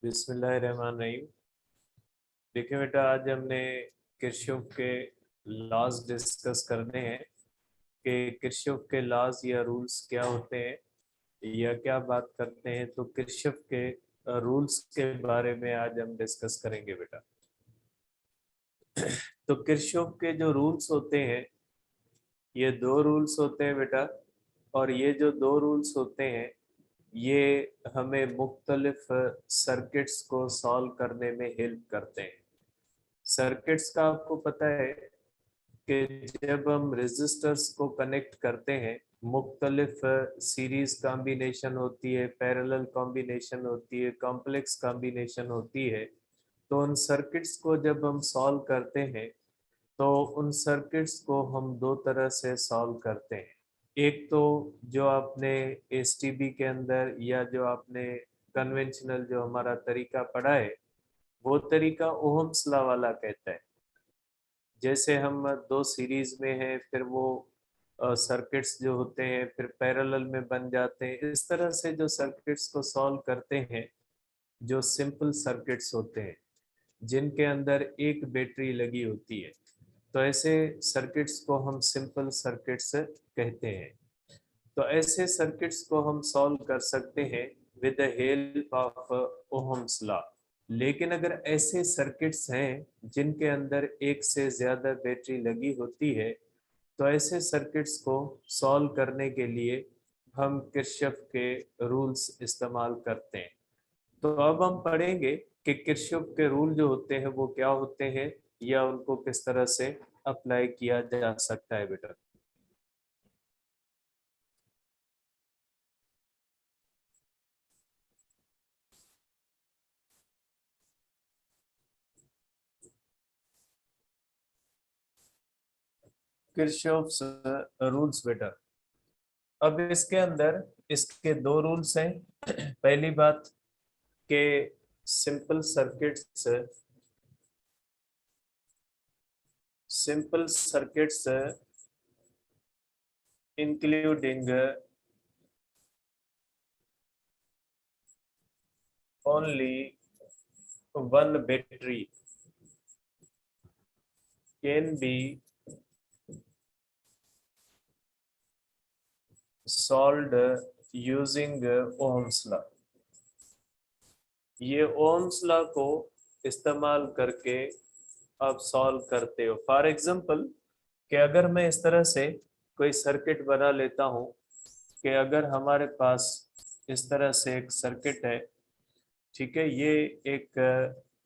बिस्मिल्लाहिर्रहमानिर्रहीम। देखिए बेटा, आज हमने किरचॉफ के लॉज डिस्कस करने हैं कि किरचॉफ के लॉज या रूल्स क्या होते हैं या क्या बात करते हैं। तो किरचॉफ के रूल्स के बारे में आज हम डिस्कस करेंगे बेटा। तो किरचॉफ के जो रूल्स होते हैं, ये दो रूल्स होते हैं बेटा। और ये जो दो रूल्स होते हैं, ये हमें मुख्तलिफ सर्किट्स को सॉल्व करने में हेल्प करते हैं। सर्किट्स का आपको पता है कि जब हम रेजिस्टर्स को कनेक्ट करते हैं, मुख्तलिफ सीरीज कॉम्बिनेशन होती है, पैरेलल कॉम्बिनेशन होती है, कॉम्प्लेक्स कॉम्बिनेशन होती है। तो उन सर्किट्स को जब हम सॉल्व करते हैं, तो उन सर्किट्स को हम दो तरह से सॉल्व करते हैं। एक तो जो आपने एसटीबी के अंदर या जो आपने कन्वेंशनल जो हमारा तरीका पढ़ा है, वो तरीका ओहम्स लॉ वाला कहता है। जैसे हम दो सीरीज में हैं, फिर वो सर्किट्स जो होते हैं फिर पैरेलल में बन जाते हैं। इस तरह से जो सर्किट्स को सॉल्व करते हैं, जो सिंपल सर्किट्स होते हैं जिनके अंदर एक बैटरी लगी होती है, तो ऐसे सर्किट्स को हम सिंपल सर्किट्स कहते हैं। तो ऐसे सर्किट्स को हम सॉल्व कर सकते हैं with the help of Ohm's law. लेकिन अगर ऐसे सर्किट्स हैं जिनके अंदर एक से ज्यादा बैटरी लगी होती है, तो ऐसे सर्किट्स को सॉल्व करने के लिए हम किरचॉफ के रूल्स इस्तेमाल करते हैं। तो अब हम पढ़ेंगे कि किरचॉफ के रूल जो होते हैं वो क्या होते हैं या उनको किस तरह से अप्लाई किया जा सकता है बेटा। किरचॉफ्स रूल्स बेटा। अब इसके अंदर इसके दो रूल्स हैं। पहली बात के simple circuits including only one battery can be solved using Ohm's law। ये ओम्स लॉ को इस्तेमाल करके आप सॉल्व करते हो। फॉर एग्जांपल कि अगर मैं इस तरह से कोई सर्किट बना लेता हूं कि अगर हमारे पास इस तरह से एक सर्किट है, ठीक है, ये एक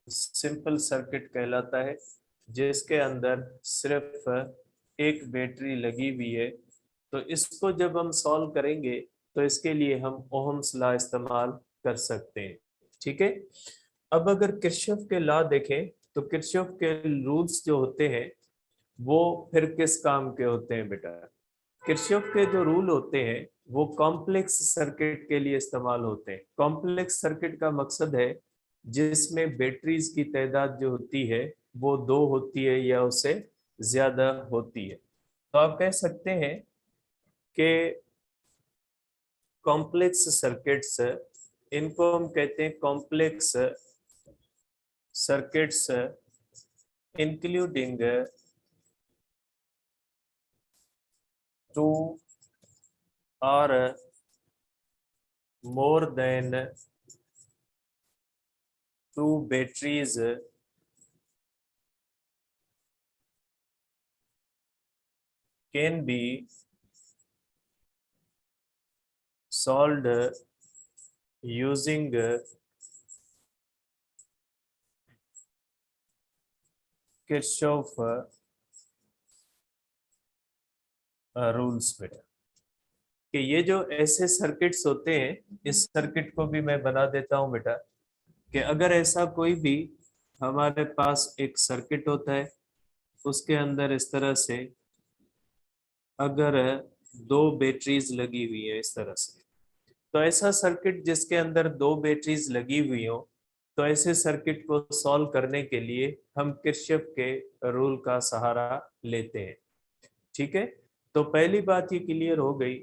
सिंपल सर्किट कहलाता है जिसके अंदर सिर्फ एक बैटरी लगी हुई है। तो इसको जब हम सॉल्व करेंगे तो इसके लिए हम ओहम्स लॉ इस्तेमाल कर सकते हैं। ठीक है। अब अगर किरचॉफ के लॉ देखें, तो किरचॉफ के रूल्स जो होते हैं वो फिर किस काम के होते हैं बेटा। किरचॉफ के जो रूल होते हैं वो कॉम्प्लेक्स सर्किट के लिए इस्तेमाल होते हैं। कॉम्प्लेक्स सर्किट का मकसद है जिसमें बैटरीज की तादाद जो होती है वो दो होती है या उससे ज्यादा होती है। तो आप कह सकते हैं कि कॉम्प्लेक्स सर्किट्स, इनको हम कहते हैं कॉम्प्लेक्स सर्किट्स इंक्लूडिंग टू और more than two batteries can be solved using Kirchhoff rules बेटा। कि ये जो ऐसे सर्किट्स होते हैं, इस सर्किट को भी मैं बना देता हूं बेटा। कि अगर ऐसा कोई भी हमारे पास एक सर्किट होता है, उसके अंदर इस तरह से अगर दो बैटरीज लगी हुई है इस तरह से, तो ऐसा सर्किट जिसके अंदर दो बैटरीज लगी हुई हो, तो ऐसे सर्किट को सॉल्व करने के लिए हम किरचॉफ के रूल का सहारा लेते हैं। ठीक है। तो पहली बात ये क्लियर हो गई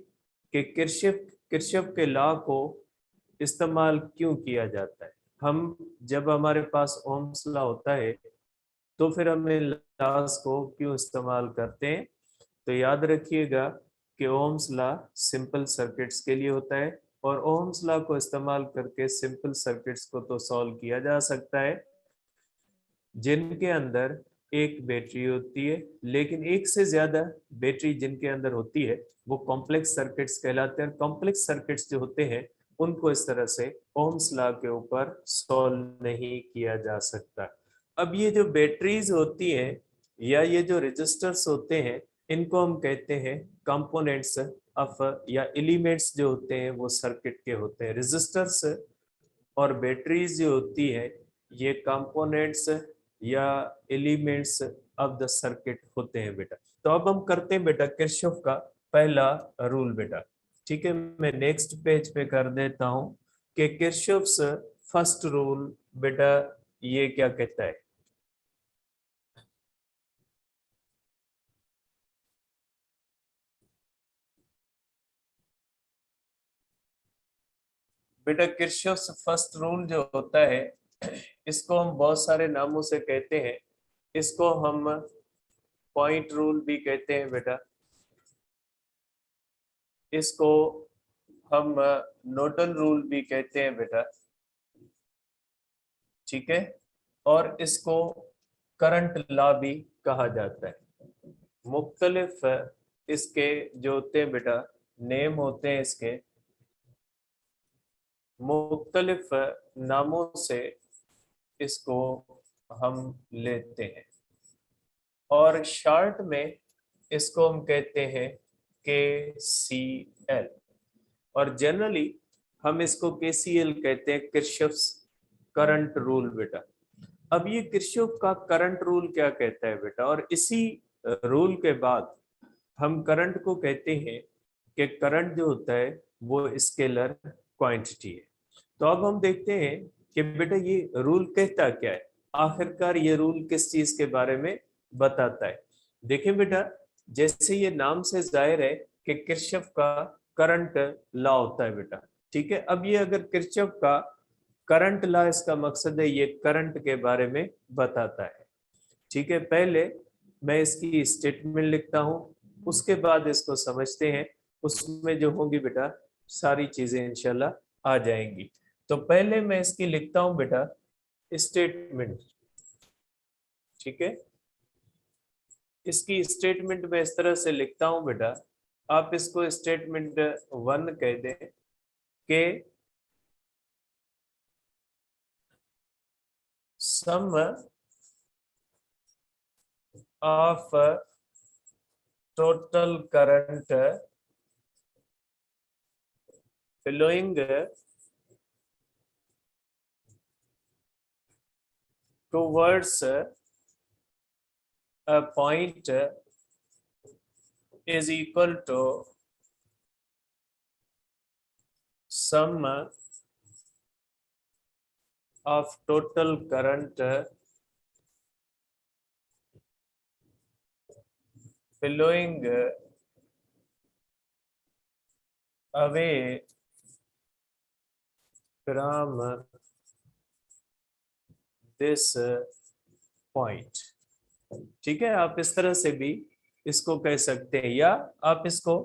कि किरचॉफ किरचॉफ के लॉ को इस्तेमाल क्यों किया जाता है। हम जब हमारे पास ओम्स लॉ होता है तो फिर हमें लॉस को क्यों इस्तेमाल करते हैं? तो याद रखिएगा कि ओम्स लॉ सिंपल सर्किट्स के लिए होता है और ओम्स लॉ को इस्तेमाल करके सिंपल सर्किट्स को तो सॉल्व किया जा सकता है जिनके अंदर एक बैटरी होती है, लेकिन एक से ज्यादा बैटरी जिनके अंदर होती है वो कॉम्प्लेक्स सर्किट्स कहलाते हैं। कॉम्प्लेक्स सर्किट्स जो होते हैं उनको इस तरह से ओम्स लॉ के ऊपर सॉल्व नहीं किया जा सकता। अब ये जो बैटरीज होती हैं या ये जो रेजिस्टर्स होते हैं इनको हम कहते हैं कंपोनेंट्स ऑफ या एलिमेंट्स जो होते हैं वो सर्किट के होते हैं। रेजिस्टर्स और बैटरीज जो होती है ये कंपोनेंट्स या एलिमेंट्स ऑफ द सर्किट होते हैं बेटा। तो अब हम करते हैं बेटा किरचॉफ का पहला रूल बेटा। ठीक है, मैं नेक्स्ट पेज पे कर देता हूं कि किरचॉफ्स फर्स्ट रूल बेटा ये क्या कहता है। बेटा किरचॉफ्स फर्स्ट रूल जो होता है इसको हम बहुत सारे नामों से कहते हैं। इसको हम पॉइंट रूल भी कहते हैं बेटा, इसको हम नोडल रूल भी कहते हैं बेटा। ठीक है, और इसको करंट लॉ भी कहा जाता है। मुख्तलिफ इसके जो होते हैं बेटा नेम होते हैं, इसके मुख्तलिफ नामों से इसको हम लेते हैं और शॉर्ट में इसको हम कहते हैं KCL और जनरली हम इसको KCL कहते हैं, किरचॉफ्स करंट रूल बेटा। अब ये किरचॉफ का करंट रूल क्या कहता है बेटा, और इसी रूल के बाद हम करंट को कहते हैं कि करंट जो होता है वो स्केलर क्वांटिटी है। तो अब हम देखते हैं कि बेटा ये रूल कहता क्या है, आखिरकार ये रूल किस चीज के बारे में बताता है। देखें बेटा, जैसे ये नाम से जाहिर है कि किरचॉफ का करंट लॉ होता है बेटा। ठीक है, अब ये अगर किरचॉफ का करंट लॉ, इसका मकसद है ये करंट के बारे में बताता है। ठीक है, पहले मैं इसकी स्टेटमेंट लिखता हूं, उसके बाद इसको समझते हैं। उसमें जो होंगी बेटा सारी चीजें इंशाल्लाह आ जाएंगी। तो पहले मैं इसकी लिखता हूं बेटा स्टेटमेंट। ठीक है, इसकी स्टेटमेंट में इस तरह से लिखता हूं बेटा, आप इसको स्टेटमेंट 1 कह दें कि sum of total current flowing towards a point is equal to sum of total current flowing away from this point। ठीक है, आप इस तरह से भी इसको कह सकते हैं या आप इसको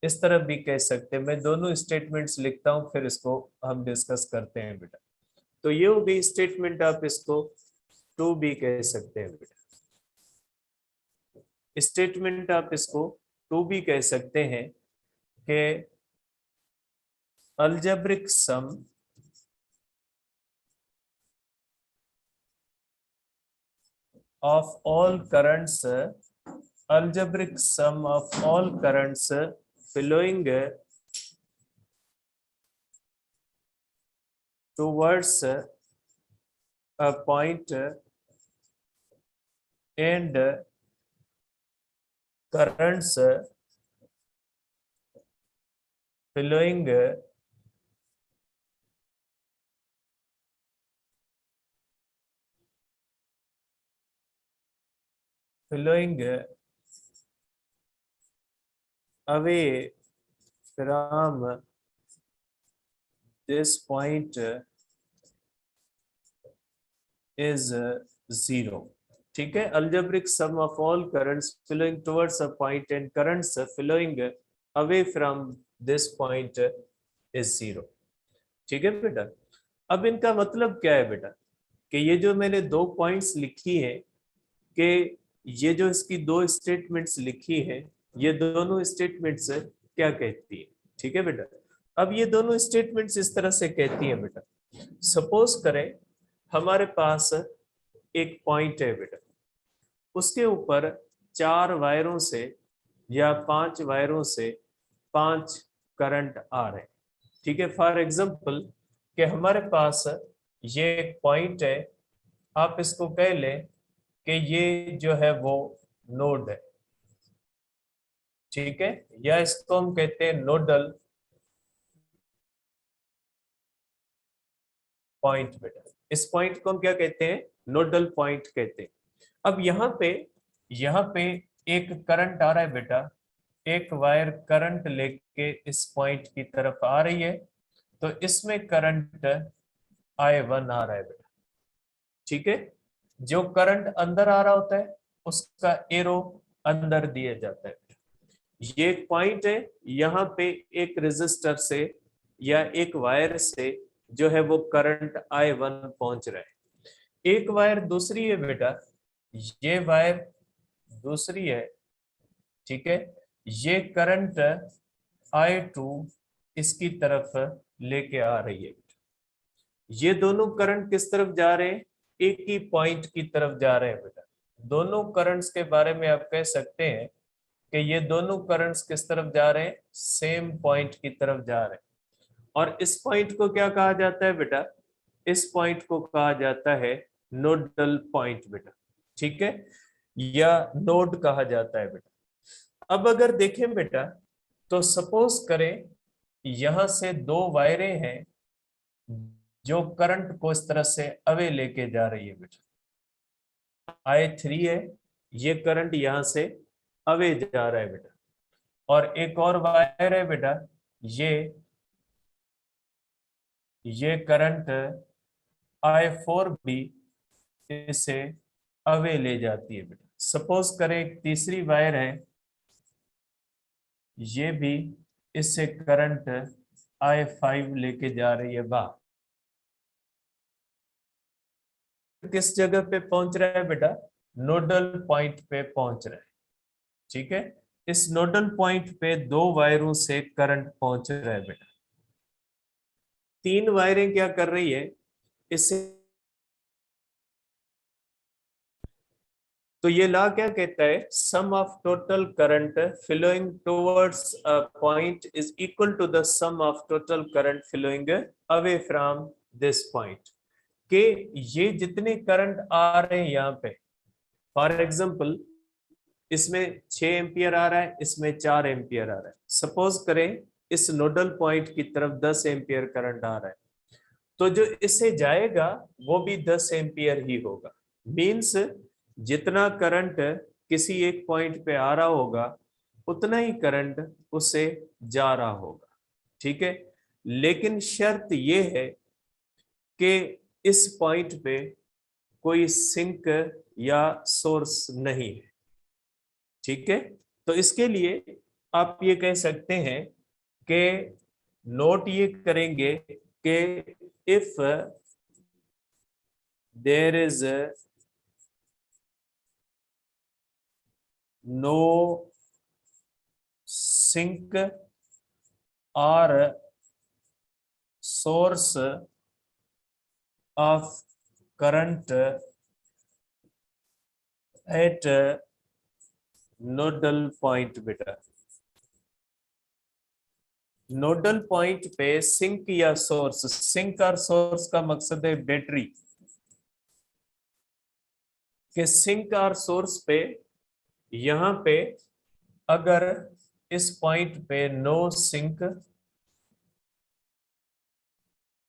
इस तरह भी कह सकते हैं। मैं दोनों स्टेटमेंट्स लिखता हूं फिर इसको हम डिस्कस करते हैं बेटा। तो ये हो गई स्टेटमेंट, आप इसको 2 भी कह सकते हैं बेटा। स्टेटमेंट आप इसको 2 भी कह सकते हैं कि algebraic sum of all currents, algebraic sum of all currents flowing towards a point and currents flowing away from this point is 0। ठीक है, algebraic sum of all currents flowing towards a point and currents flowing away from this point is 0। ठीक है बेटा, अब इनका मतलब क्या है बेटा, कि ये जो मैंने दो पॉइंट्स लिखी है, कि ये जो इसकी दो स्टेटमेंट्स लिखी है, ये दोनों स्टेटमेंट्स क्या कहती है। ठीक है बेटा, अब ये दोनों स्टेटमेंट्स इस तरह से कहती है बेटा, सपोज करें हमारे पास एक पॉइंट है बेटा, उसके ऊपर 4 वायरों से या 5 वायरों से 5 करंट आ रहे हैं। ठीक है, फॉर एग्जांपल कि हमारे पास ये एक पॉइंट है, आप इसको कह लें कि ये जो है वो नोड है। ठीक है, या इसको हम कहते हैं नोडल पॉइंट बेटा, इस पॉइंट को हम क्या कहते हैं, नोडल पॉइंट कहते हैं। अब यहाँ पे एक करंट आ रहा है बेटा, एक वायर करंट लेके इस पॉइंट की तरफ आ रही है, तो इसमें करंट I1 आ रहा है बेटा। ठीक है, जो करंट अंदर आ रहा होता है उसका एरो अंदर दिया जाता है। ये एक पॉइंट है, यहाँ पे एक रेजिस्टर से या एक वायर से जो है वो करंट I1 पहुंच रहा है। एक वायर दूसरी है बेटा, ये वायर दूसरी है। ठीक है, ये करंट I2 इसकी तरफ लेके आ रही है। ये दोनों करंट किस तरफ जा रहे हैं, एक ही पॉइंट की तरफ जा रहे हैं बेटा। दोनों करंट्स के बारे में आप कह सकते हैं कि ये दोनों करंट्स किस तरफ जा रहे हैं, सेम पॉइंट की तरफ जा रहे हैं। और इस पॉइंट को क्या कहा जाता है बेटा, इस पॉइंट को कहा जाता है नोडल पॉइंट बेटा। ठीक है, या नोड कहा जाता है बेटा। अब अगर देखें बेटा, तो सपोज करें यहां से दो वायरें हैं जो करंट को इस तरह से अवे लेके जा रही है बेटा। I3 है, ये करंट यहां से अवे जा रहा है बेटा। और एक और वायर है बेटा, ये करंट I4 भी इसे अवे ले जाती है बेटा। सपोज करें एक तीसरी वायर है, ये भी इससे करंट I5 लेके जा रही है बाहर। किस जगह पे पहुंच रहा है बेटा, नोडल पॉइंट पे पहुंच रहा है। ठीक है, इस नोडल पॉइंट पे दो वायरों से करंट पहुंच रहा है बेटा। तीन वायरें क्या कर रही है, इससे तो ये लॉ क्या कहता है, sum of total current flowing towards a point is equal to the sum of total current flowing away from this point. के ये जितने करंट आ रहे हैं यहाँ पे, फॉर एग्जांपल इसमें 6 एम्पियर आ रहा है, इसमें 4 एम्पियर आ रहा है। सपोज करें इस नोडल पॉइंट की तरफ 10 एम्पियर करंट आ रहा है, तो जो इससे जाएगा वो भी 10 एम्पियर ही होगा। मींस जितना करंट किसी एक पॉइंट पे आ रहा होगा उतना ही करंट उससे जा रहा होगा। ठीक है, लेकिन शर्त ये है कि इस पॉइंट पे कोई सिंक या सोर्स नहीं है। ठीक है, तो इसके लिए आप ये कह सकते हैं कि नोट ये करेंगे कि if there is no sink और source of current at nodal point बेटा। नोडल पॉइंट पे सिंक या सोर्स, सिंक और सोर्स का मकसद है बैटरी, कि सिंक और सोर्स पे यहां पे अगर इस पॉइंट पे नो सिंक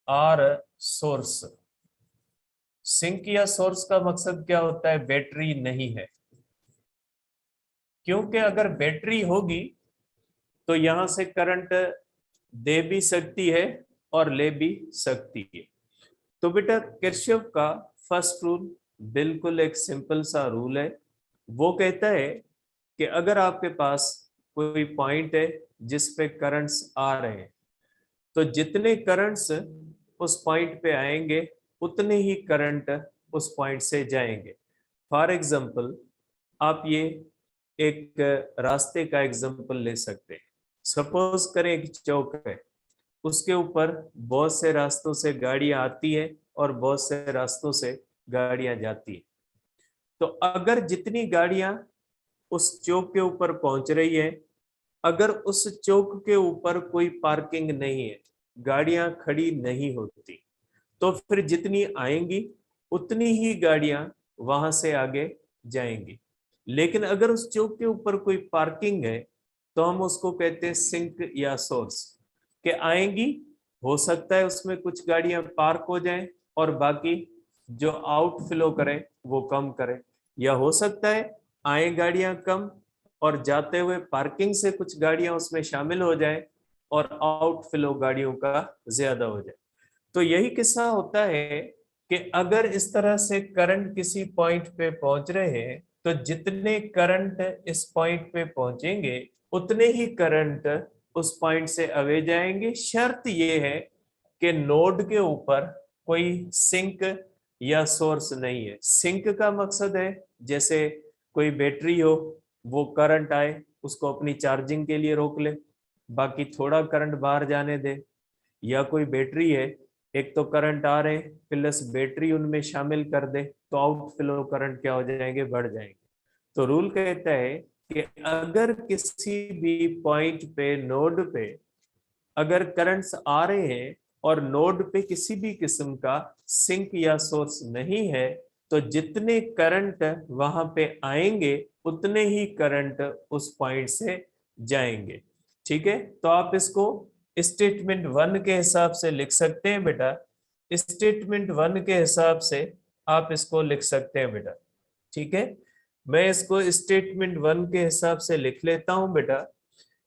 और सोर्स, सिंक या सोर्स का मकसद क्या होता है, बैटरी नहीं है। क्योंकि अगर बैटरी होगी तो यहां से करंट दे भी सकती है और ले भी सकती है। तो बेटा किरचॉफ का फर्स्ट रूल बिल्कुल एक सिंपल सा रूल है। वो कहता है कि अगर आपके पास कोई पॉइंट है जिस पे करंट्स आ रहे हैं, तो जितने करंट्स उस पॉइंट पे आएंगे उतने ही करंट उस पॉइंट से जाएंगे। फॉर एग्जाम्पल, आप ये एक रास्ते का एग्जाम्पल ले सकते हैं। सपोज करें एक चौक है, उसके ऊपर बहुत से रास्तों से गाड़ियां आती है और बहुत से रास्तों से गाड़ियां जाती है। तो अगर जितनी गाड़ियां उस चौक के ऊपर पहुंच रही है, अगर उस चौक के ऊपर कोई पार्किंग नहीं है, गाड़ियां खड़ी नहीं होती, तो फिर जितनी आएंगी उतनी ही गाड़ियां वहां से आगे जाएंगी। लेकिन अगर उस चौक के ऊपर कोई पार्किंग है, तो हम उसको कहते हैं सिंक या सोर्स, के आएंगी, हो सकता है उसमें कुछ गाड़ियां पार्क हो जाएं और बाकी जो आउटफ्लो करें वो कम करें, या हो सकता है आए गाड़ियां कम और जाते हुए पार्किंग से कुछ गाड़ियां उसमें शामिल हो जाएं और आउटफ्लो गाड़ियों का ज्यादा हो जाए। तो यही किस्सा होता है कि अगर इस तरह से करंट किसी पॉइंट पे पहुंच रहे हैं, तो जितने करंट इस पॉइंट पे पहुंचेंगे उतने ही करंट उस पॉइंट से अवे जाएंगे। शर्त ये है कि नोड के ऊपर कोई सिंक या सोर्स नहीं है। सिंक का मकसद है जैसे कोई बैटरी हो, वो करंट आए उसको अपनी चार्जिंग के लिए रोक ले, बाकी थोड़ा करंट बाहर जाने दे। या कोई बैटरी है, एक तो करंट आ रहे प्लस बैटरी उनमें शामिल कर दे, तो आउटफ्लो करंट क्या हो जाएंगे, बढ़ जाएंगे। तो रूल कहता है कि अगर किसी भी पॉइंट पे, नोड पे अगर करंट्स आ रहे हैं और नोड पे किसी भी किस्म का सिंक या सोर्स नहीं है, तो जितने करंट वहां पे आएंगे उतने ही करंट उस पॉइंट से जाएंगे। ठीक है, तो आप इसको स्टेटमेंट 1 के हिसाब से लिख सकते हैं बेटा। स्टेटमेंट 1 के हिसाब से आप इसको लिख सकते हैं बेटा। ठीक है, मैं इसको स्टेटमेंट 1 के हिसाब से लिख लेता हूं बेटा,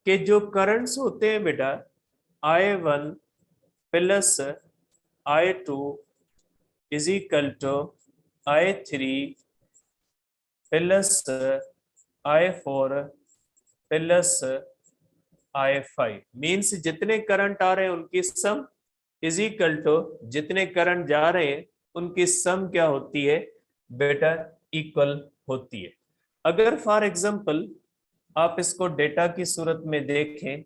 कि जो करंट्स होते हैं बेटा, I1 plus I2 is equal to I3 plus I4 plus I5। Means जितने करंट आ रहे हैं उनकी सम इज इक्वल टू जितने करंट जा रहे हैं उनकी सम क्या होती है बेटा, इक्वल होती है। अगर फॉर एग्जांपल आप इसको डेटा की सूरत में देखें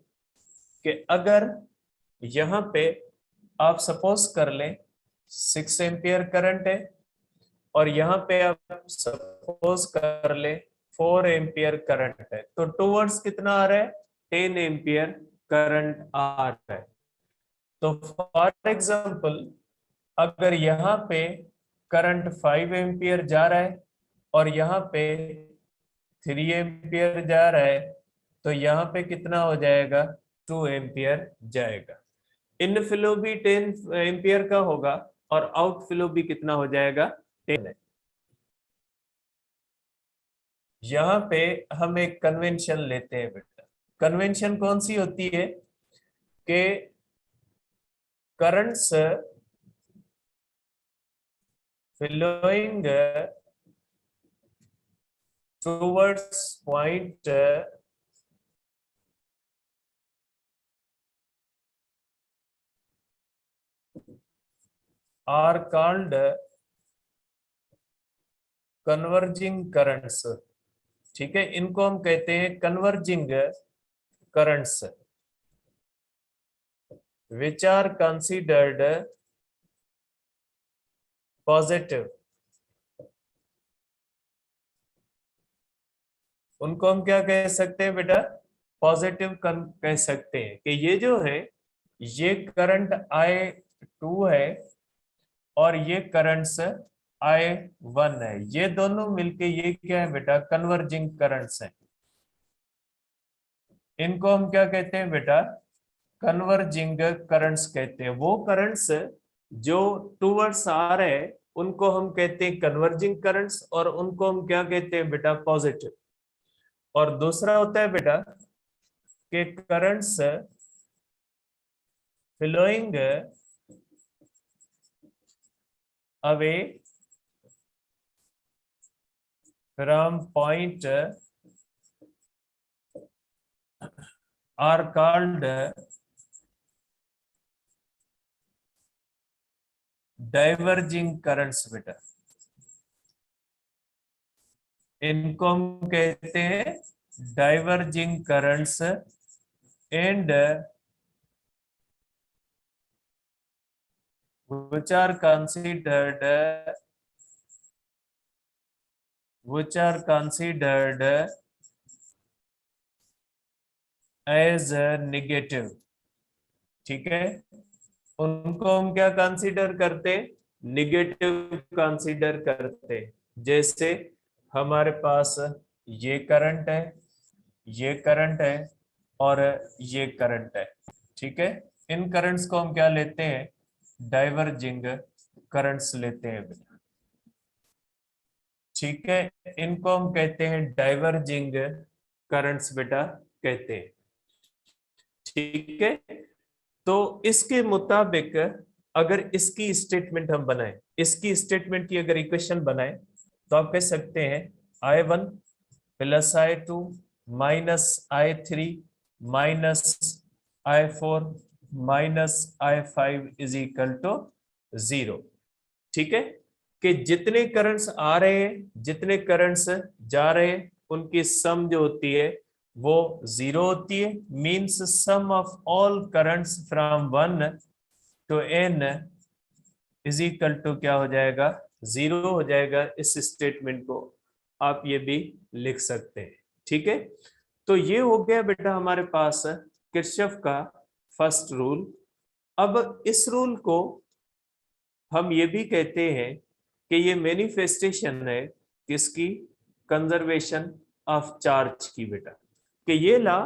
कि अगर यहाँ पे आप सपोज कर लें 6 एम्पियर करंट है और यहाँ पे आप सपोज कर ले 4 एम्पियर करंट है, तो टूवर्ड्स कितना आ रहा है, 10 एम्पियर करंट आ रहा है। तो फॉर एग्जांपल अगर यहाँ पे करंट 5 एम्पियर जा रहा है और यहाँ पे 3 एम्पियर जा रहा है, तो यहाँ पे कितना हो जाएगा, 2 एम्पियर जाएगा। इन फ्लो भी 10 एम्पियर का होगा और आउट फ्लो भी कितना हो जाएगा, 10 है। यहाँ पे हम एक कन्वेंशन लेते हैं बेटा। कन्वेंशन कौन सी होती है कि currents flowing towards point are called converging currents. ठीक है, इनको हम कहते हैं converging currents, which are considered positive. उनको हम क्या कह सकते हैं बेटा, पॉजिटिव कह सकते हैं कि ये जो है ये करंट I2 है और ये करंट्स I1 है, ये दोनों मिलके ये क्या है बेटा, कन्वर्जिंग करंट्स हैं। इनको हम क्या कहते हैं बेटा, कन्वर्जिंग करंट्स कहते हैं। वो करंट्स जो टूवर्ड्स आ रहे हैं उनको हम कहते हैं कन्वर्जिंग करंट्स, और उनको हम क्या कहते हैं बेटा, पॉजिटिव। और दूसरा होता है बेटा कि currents flowing away from point are called diverging currents बेटा, इनको हम कहते हैं diverging currents and which are considered as negative। ठीक है, उनको हम क्या कंसीडर करते, निगेटिव कंसीडर करते। जैसे हमारे पास ये करंट है, ये करंट है और ये करंट है। ठीक है, इन करंट्स को हम क्या लेते हैं, डाइवर्जिंग करंट्स लेते हैं। ठीक है, इनको हम कहते हैं डाइवर्जिंग करंट्स बेटा कहते हैं। ठीक है, तो इसके मुताबिक अगर इसकी स्टेटमेंट हम बनाएं, इसकी स्टेटमेंट की अगर इक्वेशन बनाएं, तो आप कह सकते हैं I1 plus I2 minus I3 minus I4 minus I5 is equal to 0। ठीक है, कि जितने करंट्स आ रहे हैं, जितने करंट्स जा रहे हैं, उनकी सम जो होती है वो 0 होती है। Means sum of all currents from 1 to n is equal to क्या हो जाएगा, 0 हो जाएगा। इस स्टेटमेंट को आप ये भी लिख सकते हैं। ठीक है, तो ये हो गया बेटा हमारे पास किरचॉफ का फर्स्ट रूल। अब इस रूल को हम ये भी कहते हैं कि ये मैनिफेस्टेशन है किसकी, कंजर्वेशन ऑफ चार्ज की बेटा। कि ये लॉ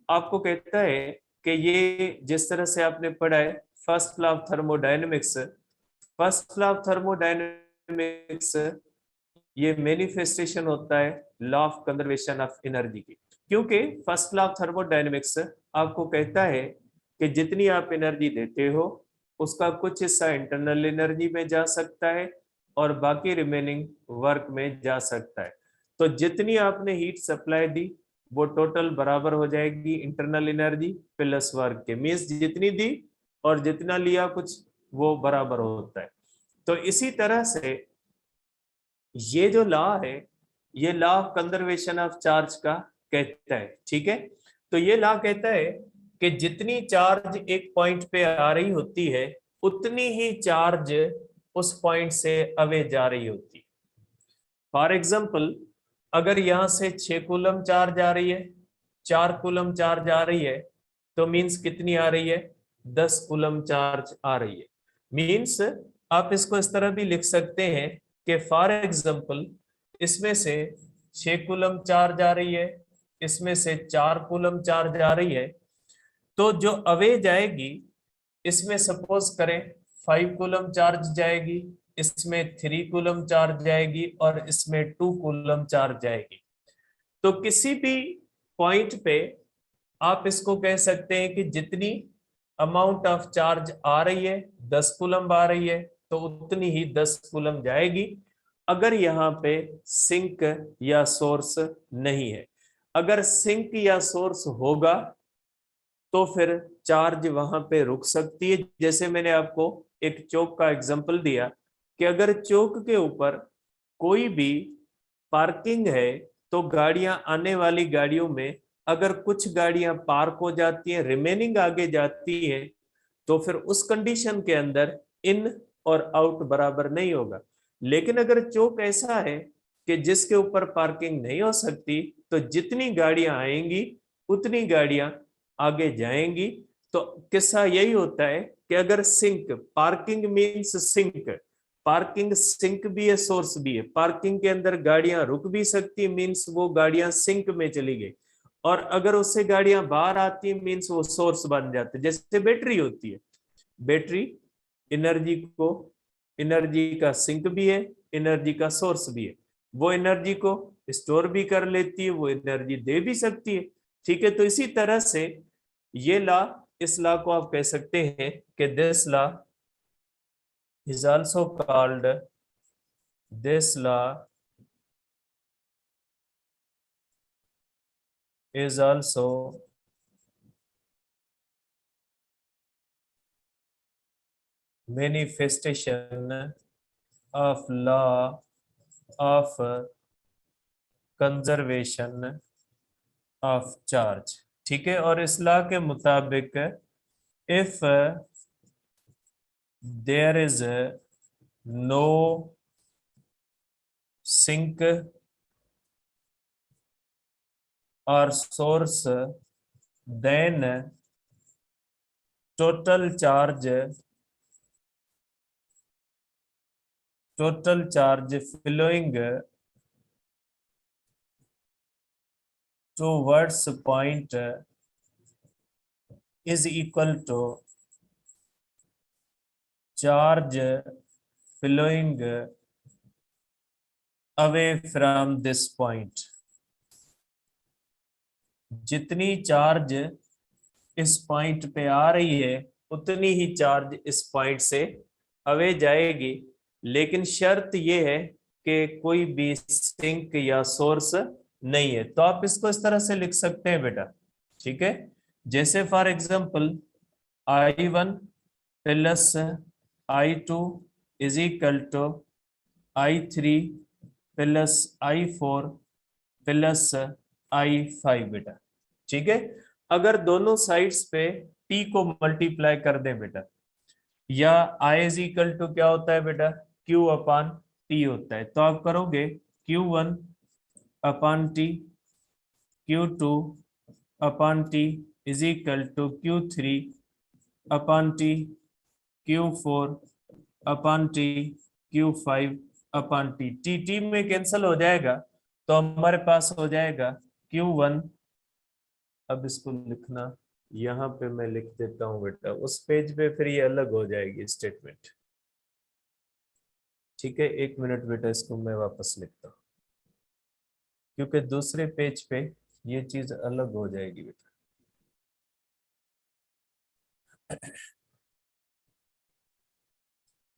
आपको कहता है कि ये जिस तरह से आपने पढ़ा है first law of thermodynamics, first law of thermodynamics ये मैनिफेस्टेशन होता है law of conservation of energy की। क्योंकि फर्स्ट लॉ ऑफ थर्मोडायनेमिक्स आपको कहता है कि जितनी आप एनर्जी देते हो उसका कुछ हिस्सा इंटरनल एनर्जी में जा सकता है और बाकी रिमेनिंग वर्क में जा सकता है। तो जितनी आपने हीट सप्लाई दी वो टोटल बराबर हो जाएगी इंटरनल एनर्जी प्लस वर्क के। मींस जितनी दी और जितना लिया कुछ वो बराबर होता है। तो इसी तरह से ये जो लॉ है ये law of conservation of charge का कहता है। ठीक है, तो ये लॉ कहता है कि जितनी चार्ज एक पॉइंट पे आ रही होती है उतनी ही चार्ज उस पॉइंट से अवे जा रही होती है। फॉर एग्जाम्पल अगर यहां से 6 कूलम चार्ज आ रही है, 4 कूलम चार्ज आ रही है, तो मींस कितनी आ रही है, 10 कूलम चार्ज आ रही है। मींस आप इसको इस तरह भी लिख सकते हैं कि फॉर एग्जाम्पल इसमें से 6 कूलम चार्ज आ रही है, इसमें से 4 कूलम चार्ज आ रही है, तो जो अवे जाएगी इसमें सपोज करें 5 कूलम चार्ज जाएगी, इसमें 3 कूलम चार्ज जाएगी और इसमें 2 कूलम चार्ज जाएगी। तो किसी भी पॉइंट पे आप इसको कह सकते हैं कि जितनी अमाउंट ऑफ चार्ज आ रही है 10 कूलम आ रही है तो उतनी ही 10 कूलम जाएगी। अगर यहाँ पे सिंक या सोर्स नहीं है, अगर सिंक या सोर्स होगा तो फिर चार्ज वहां पे रुक सकती है। जैसे मैंने आपको एक चौक का एग्जांपल दिया कि अगर चौक के ऊपर कोई भी पार्किंग है तो गाड़ियां, आने वाली गाड़ियों में अगर कुछ गाड़ियां पार्क हो जाती हैं, रिमेनिंग आगे जाती है, तो फिर उस कंडीशन के अंदर इन और आउट बराबर नहीं होगा। लेकिन अगर चौक ऐसा है कि जिसके ऊपर पार्किंग नहीं हो सकती, तो जितनी गाड़ियां आएंगी उतनी गाड़ियां आगे जाएंगी। तो किस्सा यही होता है कि अगर sink, parking means sink, parking sink भी है सोर्स भी है। पार्किंग के अंदर गाड़ियां रुक भी सकती है, मींस वो गाड़ियां सिंक में चली गई, और अगर उससे गाड़ियां बाहर आती है मींस वो सोर्स बन जाते हैं। जैसे बैटरी होती है, बैटरी एनर्जी को, एनर्जी का सिंक भी है, एनर्जी का सोर्स भी है। वो एनर्जी को स्टोर भी कर लेती है, वो एनर्जी दे भी सकती है। ठीक है, तो इसी तरह से ये लॉ, इस लॉ को आप कह सकते हैं कि this law is also called, this law is also manifestation of law of conservation of charge. ठीक है, और इस लॉ के मुताबिक if there is no sink और source then total charge flowing towards point is equal to charge flowing away from this point। जितनी charge इस point पे आ रही है उतनी ही चार्ज इस पॉइंट से अवे जाएगी, लेकिन शर्त यह है कि कोई भी सिंक या सोर्स नहीं है। तो आप इसको इस तरह से लिख सकते हैं बेटा, ठीक है, जैसे for example I1 plus I2 is equal to I3 plus I4 plus I5 बेटा। ठीक है, अगर दोनों साइड्स पे T को मल्टीप्लाई कर दें बेटा, या I इज इक्वल टू क्या होता है बेटा, Q अपान T होता है, तो आप करोगे Q1 upon T, Q2 upon T is equal to Q3 upon T, Q4 upon T, Q5 upon T। T में कैंसिल हो जाएगा तो हमारे पास हो जाएगा Q1। अब इसको लिखना यहाँ पे मैं लिख देता हूँ बेटा, उस पेज पे फिर ये अलग हो जाएगी स्टेटमेंट। ठीक है, एक मिनट बेटा, इसको मैं वापस लिखता हूँ क्योंकि दूसरे पेज पे ये चीज अलग हो जाएगी बेटा।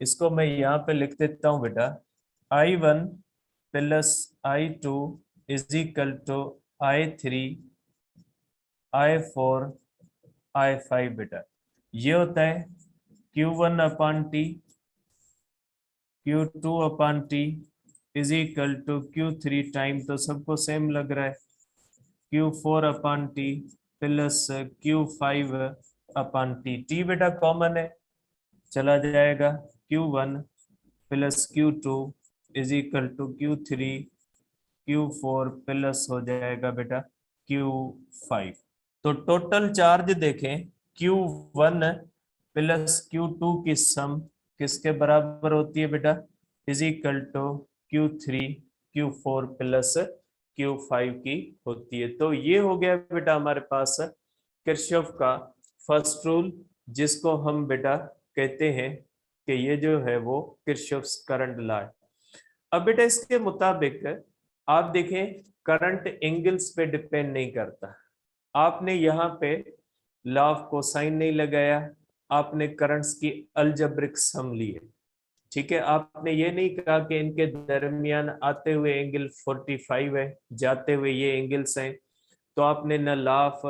इसको मैं यहाँ पे लिख देता हूँ बेटा, I1 plus I2 is equal to I3 I4 I5 बेटा। ये होता है Q1 upon T, Q2 upon T is equal to Q3 time, तो सबको सेम लग रहा है, Q4 upon T plus Q5 upon T बेटा कॉमन है, चला जाएगा Q1 plus Q2 is equal to Q3 Q4 plus हो जाएगा बेटा Q5। तो टोटल चार्ज देखें, Q1 प्लस Q2 की सम किसके बराबर होती है बेटा, is equal to Q3 Q4 plus Q5 की होती है। तो ये हो गया बेटा हमारे पास किरचॉफ का फर्स्ट रूल, जिसको हम बेटा कहते हैं कि ये जो है वो किरचॉफ्स करंट लॉ है। अब बेटा इसके मुताबिक आप देखें, करंट एंगल्स पे डिपेंड नहीं करता। आपने यहाँ पे लॉ ऑफ कोसाइन नहीं लगाया, आपने करंट्स की अलजेब्रिक सम ली है। ठीक है, आपने ये नहीं कहा कि इनके दरमियान आते हुए एंगल 45 है, जाते हुए ये एंगल्स हैं। तो आपने न लॉ ऑफ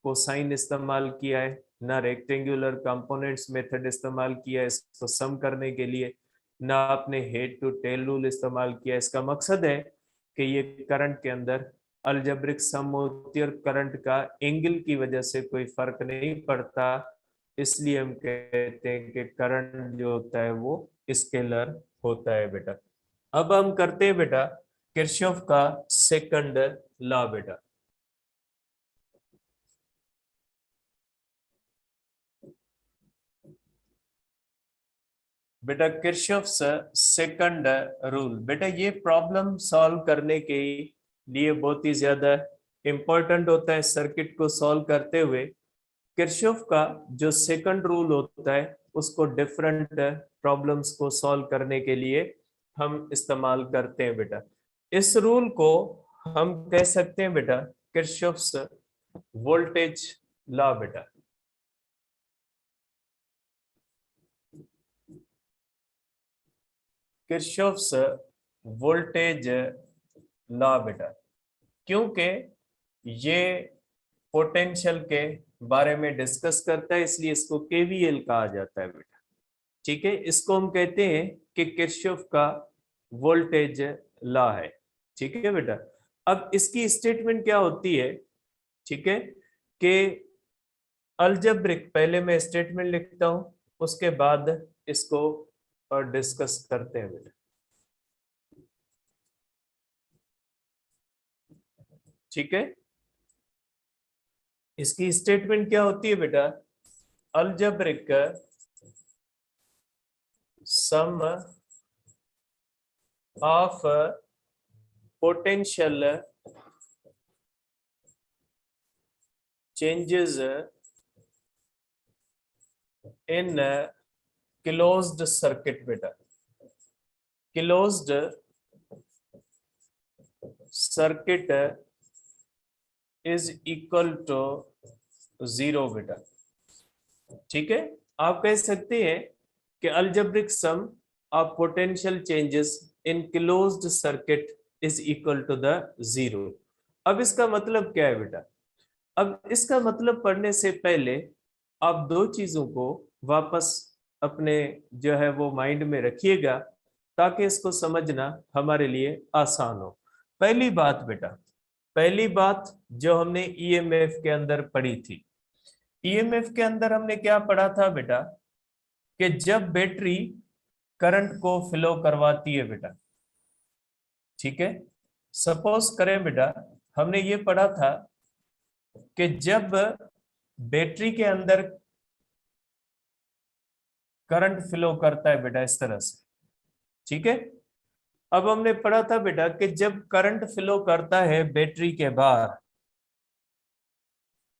कोसाइन इस्तेमाल किया है, ना रेक्टेंगुलर कंपोनेंट्स मेथड इस्तेमाल किया है इसको सम करने के लिए, ना आपने हेड टू टेल रूल इस्तेमाल किया। इसका मकसद है कि ये करंट के अंदर अलजेब्रिक सम होती है और करंट का एंगल की वजह से कोई फर्क नहीं पड़ता, इसलिए हम कहते हैं कि करंट जो होता है वो स्केलर होता है बेटा। अब हम करते हैं बेटा किरचॉफ का सेकंड लॉ बेटा। बेटा किरचॉफ्स सेकंड रूल, बेटा ये प्रॉब्लम सॉल्व करने के लिए बहुत ही ज्यादा इंपॉर्टेंट होता है। सर्किट को सॉल्व करते हुए किरचॉफ का जो सेकंड रूल होता है उसको डिफरेंट प्रॉब्लम्स को सॉल्व करने के लिए हम इस्तेमाल करते हैं बेटा। इस रूल को हम कह सकते हैं बेटा किरचॉफ्स वोल्टेज लॉ बेटा। किरचॉफ्स वोल्टेज लॉ बेटा, क्योंकि ये पोटेंशियल के बारे में डिस्कस करता है, इसलिए इसको केवीएल कहा जाता है बेटा। ठीक है, इसको हम कहते हैं कि किरचॉफ का वोल्टेज लॉ है। ठीक है बेटा, अब इसकी स्टेटमेंट क्या होती है? ठीक है, कि अलजेब्रिक, पहले मैं स्टेटमेंट लिखता हूं, उसके बाद इसको और डिस्कस करते हैं बेटा। ठीक है, इसकी स्टेटमेंट क्या होती है बेटा? Algebraic sum of potential changes in closed circuit बेटा। Closed circuit is equal to 0 बेटा। ठीक है, आप कह सकते हैं कि algebraic sum of potential changes in closed circuit is equal to the 0। अब इसका मतलब क्या है बेटा? अब इसका मतलब पढ़ने से पहले आप दो चीजों को वापस अपने जो है वो माइंड में रखिएगा, ताकि इसको समझना हमारे लिए आसान हो। पहली बात बेटा, पहली बात जो हमने ईएमएफ के अंदर पढ़ी थी, ईएमएफ के अंदर हमने क्या पढ़ा था बेटा? कि जब बैटरी करंट को फ्लो करवाती है बेटा, ठीक है, सपोज करें बेटा, हमने ये पढ़ा था कि जब बैटरी के अंदर करंट फ्लो करता है बेटा इस तरह से, ठीक है। अब हमने पढ़ा था बेटा कि जब करंट फ्लो करता है बैटरी के बाहर,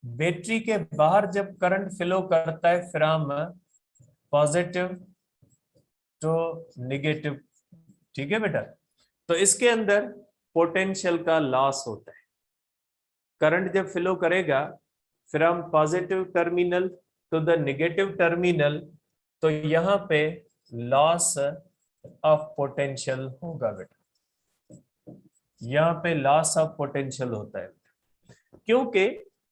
बैटरी के बाहर जब करंट फ्लो करता है फ्रॉम पॉजिटिव टू नेगेटिव, ठीक है बेटा, तो इसके अंदर पोटेंशियल का लॉस होता है। करंट जब फ्लो करेगा from positive terminal to the negative terminal, तो यहां पे लॉस ऑफ पोटेंशियल होगा बेटा, यहां पे लॉस ऑफ पोटेंशियल होता है, क्योंकि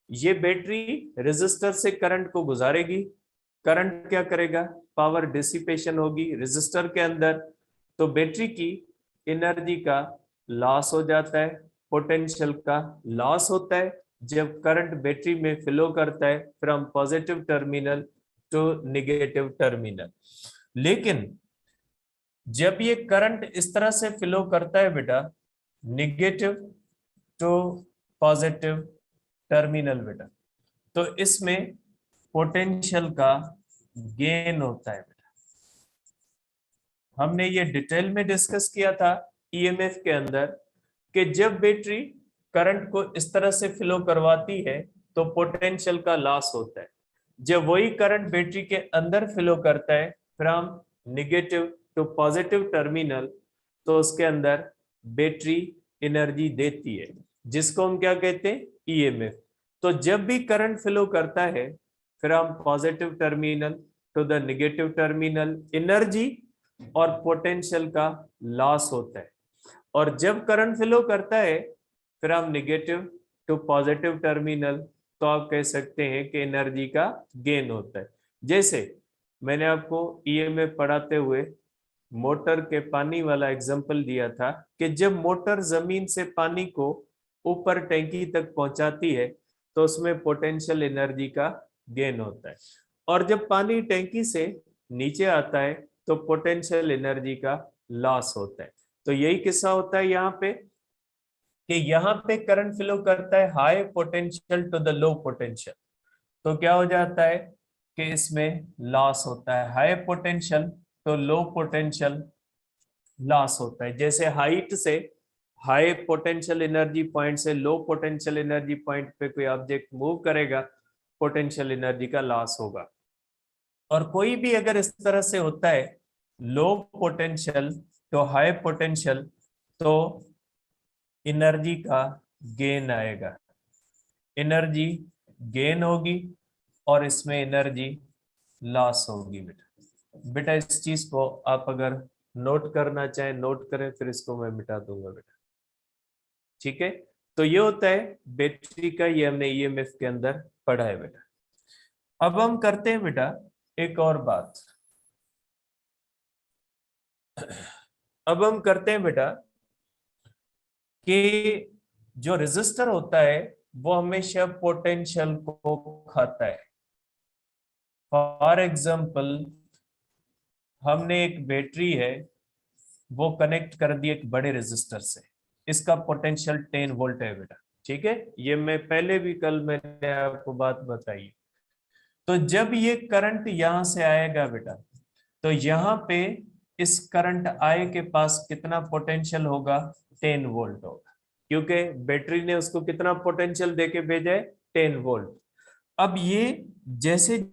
ये बैटरी रेजिस्टर से करंट को गुजारेगी। करंट क्या करेगा? पावर डिसिपेशन होगी रेजिस्टर के अंदर, तो बैटरी की एनर्जी का लॉस हो जाता है, पोटेंशियल का लॉस होता है जब करंट बैटरी में फ्लो करता है from positive terminal to negative terminal. लेकिन जब ये करंट इस तरह से फ्लो करता है बेटा, नेगेटिव टू पॉजिटिव टर्मिनल बेटा, तो इसमें पोटेंशियल का गेन होता है बेटा। हमने ये डिटेल में डिस्कस किया था ईएमएफ के अंदर कि जब बैटरी करंट को इस तरह से फ्लो करवाती है तो पोटेंशियल का लॉस होता है। जब वही करंट बैटरी के अंदर फ्लो करता है from negative to positive terminal, तो उसके अंदर बैटरी एनर्जी देती है, जिसको हम क्या कहते हैं? ईएमएफ। तो जब भी करंट फ्लो करता है from positive terminal to the negative terminal, energy और पोटेंशियल का लॉस होता है। और जब करंट फ्लो करता है from negative to positive terminal, तो आप कह सकते हैं कि एनर्जी का गेन होता है। जैसे मैंने आपको ईएमएफ पढ़ाते हुए मोटर के पानी वाला एग्जांपल दिया था कि जब मोटर जमीन से पानी को ऊपर टैंकी तक पहुंचाती है तो उसमें पोटेंशियल एनर्जी का गेन होता है, और जब पानी टैंकी से नीचे आता है तो पोटेंशियल एनर्जी का लॉस होता है। तो यही किस्सा होता है यहाँ पे कि यहाँ पे करंट फ्लो करता है high potential to the low potential, तो क्या हो जाता है कि इसमें लॉस होता है, हाई पोटेंशियल तो लो पोटेंशियल लॉस होता है। जैसे हाइट से हाई पोटेंशियल एनर्जी पॉइंट से लो पोटेंशियल एनर्जी पॉइंट पे कोई ऑब्जेक्ट मूव करेगा, पोटेंशियल एनर्जी का लॉस होगा। और कोई भी अगर इस तरह से होता है लो पोटेंशियल तो हाई पोटेंशियल, तो एनर्जी का गेन आएगा, एनर्जी गेन होगी और इसमें एनर्जी लॉस होगी बेटा। बेटा इस चीज को आप अगर नोट करना चाहें नोट करें, फिर इसको मैं मिटा दूंगा बेटा, ठीक है। तो ये होता है बैटरी का, ये हमने ईएमएफ के अंदर पढ़ा है बेटा। अब हम करते हैं बेटा एक और बात। अब हम करते हैं बेटा कि जो रेजिस्टर होता है वो हमेशा पोटेंशियल को खाता है। फॉर एग्जाम्पल हमने एक बैटरी है, वो कनेक्ट कर दी एक बड़े रेजिस्टर से, इसका पोटेंशियल 10 वोल्ट है बेटा। ठीक है, ये मैं पहले भी कल मैंने आपको बात बताई। तो जब ये करंट यहां से आएगा बेटा, तो यहाँ पे इस करंट आई के पास कितना पोटेंशियल होगा? 10 वोल्ट होगा, क्योंकि बैटरी ने उसको कितना पोटेंशियल देके भेजा है? 10 वोल्ट। अब ये जैसे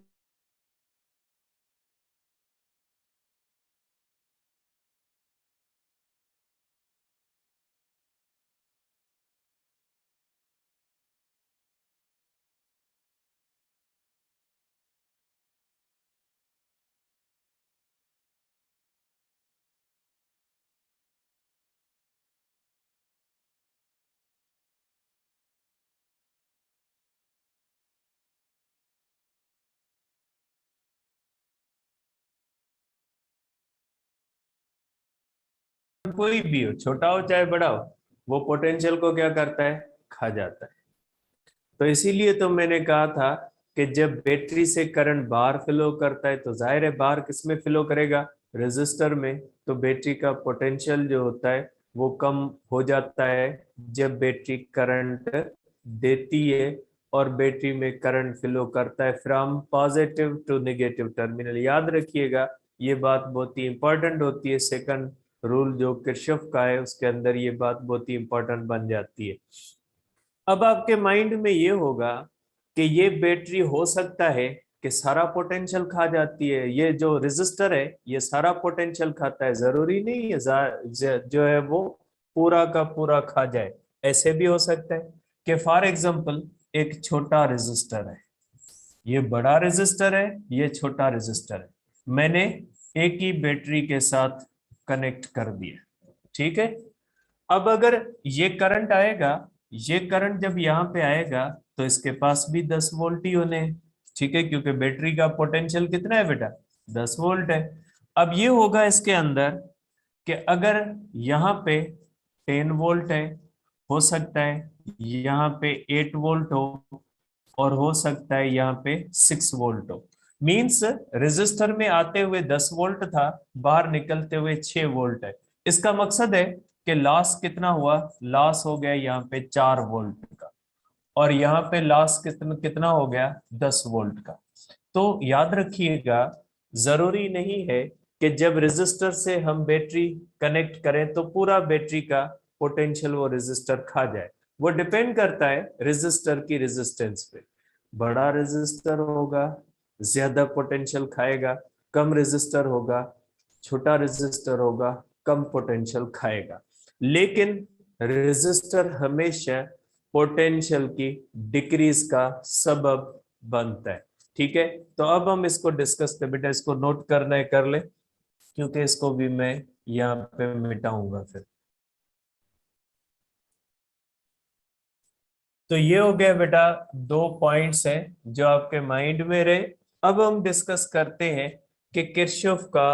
कोई भी हो, छोटा हो चाहे बड़ा हो, वो पोटेंशियल को क्या करता है? खा जाता है। तो इसीलिए तो मैंने कहा था कि जब बैटरी से करंट बाहर फ्लो करता है तो जाहिर है बाहर किसमें फ्लो करेगा? रेजिस्टर में। तो बैटरी का पोटेंशियल जो होता है वो कम हो जाता है जब बैटरी करंट देती है और बैटरी में करंट फ्लो करता है from positive to negative terminal. याद रखिएगा, ये बात बहुत ही इंपॉर्टेंट होती है। सेकंड रूल जो किरचॉफ का है उसके अंदर ये बात बहुत ही इंपॉर्टेंट बन जाती है। अब आपके माइंड में ये होगा कि ये बैटरी हो सकता है कि सारा पोटेंशियल खा जाती है, ये जो रेजिस्टर है ये सारा पोटेंशियल खाता है, जरूरी नहीं है जो है वो पूरा का पूरा खा जाए। ऐसे भी हो सकता है कि फॉर एग्जांपल एक छोटा रेजिस्टर है, ये बड़ा रेजिस्टर है, ये छोटा रेजिस्टर है, मैंने एक ही बैटरी के साथ कनेक्ट कर दिया। ठीक है, अब अगर ये करंट आएगा, ये करंट जब यहाँ पे आएगा तो इसके पास भी 10 वोल्ट ही होने हैं। ठीक है, क्योंकि बैटरी का पोटेंशियल कितना है बेटा? 10 वोल्ट है। अब ये होगा इसके अंदर कि अगर यहाँ पे 10 वोल्ट है, हो सकता है यहाँ पे 8 वोल्ट हो, और हो सकता है यहाँ पे 6 वोल्ट हो। मींस रेजिस्टर में आते हुए 10 वोल्ट था, बाहर निकलते हुए 6 वोल्ट है। इसका मकसद है कि लॉस कितना हुआ? लॉस हो गया यहाँ पे 4 वोल्ट का, और यहाँ पे लॉस कितना कितना हो गया? 10 वोल्ट का। तो याद रखिएगा, जरूरी नहीं है कि जब रेजिस्टर से हम बैटरी कनेक्ट करें तो पूरा बैटरी का पोटेंशियल वो रेजिस्टर खा जाए। वो डिपेंड करता है रेजिस्टर की रेजिस्टेंस पे। बड़ा रेजिस्टर होगा ज्यादा पोटेंशियल खाएगा, कम रेजिस्टर होगा, छोटा रेजिस्टर होगा कम पोटेंशियल खाएगा। लेकिन रेजिस्टर हमेशा पोटेंशियल की डिक्रीज का सबब बनता है। ठीक है, तो अब हम इसको डिस्कस कर, बेटा इसको नोट करना है कर ले, क्योंकि इसको भी मैं यहाँ पे मिटाऊंगा फिर। तो ये हो गया बेटा, दो पॉइंट्स हैं जो आपके माइंड में रहे। अब हम डिस्कस करते हैं कि किरचॉफ का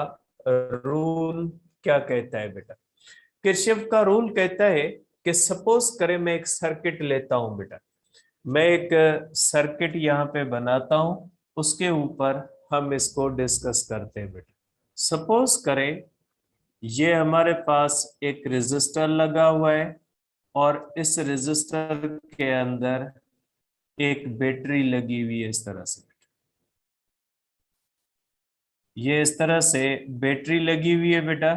रूल क्या कहता है बेटा। किरचॉफ का रूल कहता है कि सपोज करें मैं एक सर्किट लेता हूं बेटा, मैं एक सर्किट यहाँ पे बनाता हूं, उसके ऊपर हम इसको डिस्कस करते हैं बेटा। सपोज करें ये हमारे पास एक रेजिस्टर लगा हुआ है और इस रेजिस्टर के अंदर एक बैटरी लगी हुई है इस तरह से। ये इस तरह से बैटरी लगी हुई है बेटा,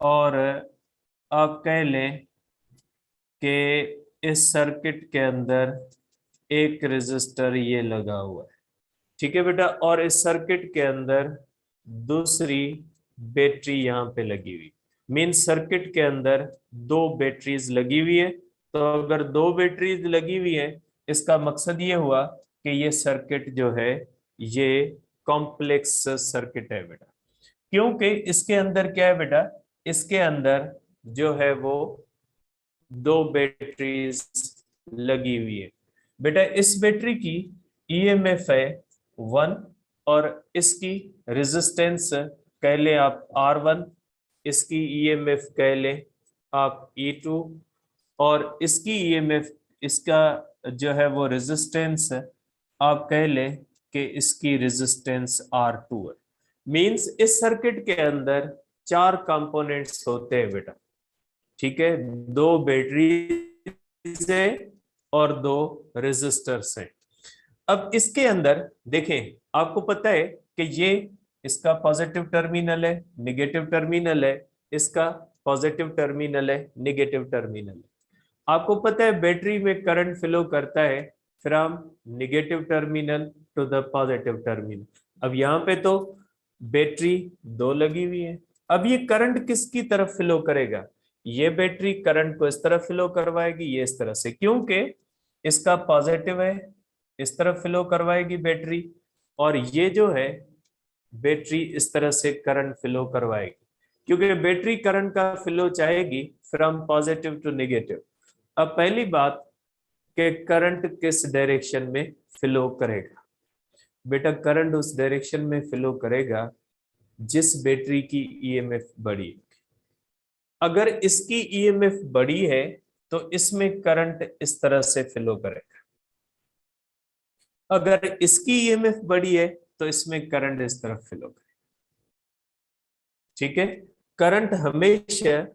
और आप कह लें कि इस सर्किट के अंदर एक रेजिस्टर ये लगा हुआ है। ठीक है बेटा, और इस सर्किट के अंदर दूसरी बैटरी यहाँ पे लगी हुई। मीन सर्किट के अंदर दो बैटरीज लगी हुई है। तो अगर दो बैटरीज लगी हुई है, इसका मकसद ये हुआ कि ये सर्किट जो है ये कॉम्प्लेक्स सर्किट है बेटा। क्योंकि इसके अंदर क्या है बेटा? इसके अंदर जो है वो दो बैटरीज लगी हुई है। बेटा इस बैटरी की ईएमएफ है 1 और इसकी रेजिस्टेंस कह ले आप R1, इसकी ईएमएफ कह ले आप E2 और इसकी ईएमएफ, इसका जो है वो रेजिस्टेंस आप कह ले कि इसकी रेजिस्टेंस R2 है। मींस इस सर्किट के अंदर चार कंपोनेंट्स होते हैं बेटा, ठीक है, दो बैटरी है और दो रेजिस्टर्स हैं। अब इसके अंदर देखें, आपको पता है कि ये इसका पॉजिटिव टर्मिनल है, निगेटिव टर्मिनल है, इसका पॉजिटिव टर्मिनल है, निगेटिव टर्मिनल है। आपको पता है बैटरी में करंट फ्लो करता है from negative terminal to the positive terminal. अब यहाँ पे तो बैटरी दो लगी हुई है। अब ये करंट किसकी तरफ फ्लो करेगा? ये बैटरी करंट को इस तरफ फ्लो करवाएगी, ये इस तरह से, क्योंकि इसका पॉजिटिव है, इस तरफ फ्लो करवाएगी बैटरी, और ये जो है बैटरी इस तरह से करंट फ्लो करवाएगी, क्योंकि बैटरी करंट का फ्लो चाहेगी फ्रॉम पॉजिटिव टू नेगेटिव। अब पहली बात कि करंट किस डायरेक्शन में फ्लो करेगा? बेटा करंट उस डायरेक्शन में फ्लो करेगा जिस बैटरी की ईएमएफ बड़ी है। अगर इसकी ईएमएफ बड़ी है तो इसमें करंट इस तरह से फ्लो करेगा, अगर इसकी ईएमएफ बड़ी है तो इसमें करंट इस तरफ फ्लो करेगा। ठीक है, करंट हमेशा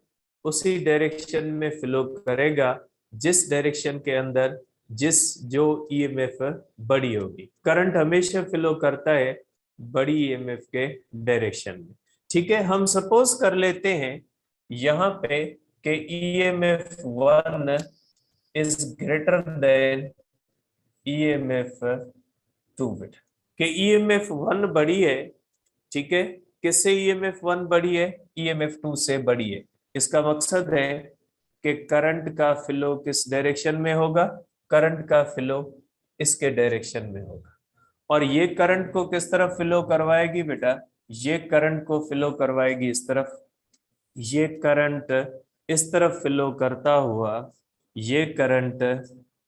उसी डायरेक्शन में फ्लो करेगा जिस डायरेक्शन के अंदर जिस जो ईएमएफ बड़ी होगी। करंट हमेशा फ्लो करता है बड़ी ईएमएफ के डायरेक्शन में। ठीक है, हम सपोज कर लेते हैं यहाँ पे कि EMF 1 is greater than EMF 2 बेटा, कि ईएमएफ 1 बड़ी है। ठीक है, किससे ईएमएफ 1 बड़ी है? ईएमएफ 2 से बड़ी है। इसका मकसद है कि करंट का फ्लो किस डायरेक्शन में होगा? करंट का फ्लो इसके डायरेक्शन में होगा। और ये करंट को किस तरफ फ्लो करवाएगी बेटा? ये करंट को फ्लो करवाएगी इस तरफ। ये करंट इस तरफ फ्लो करता हुआ, ये करंट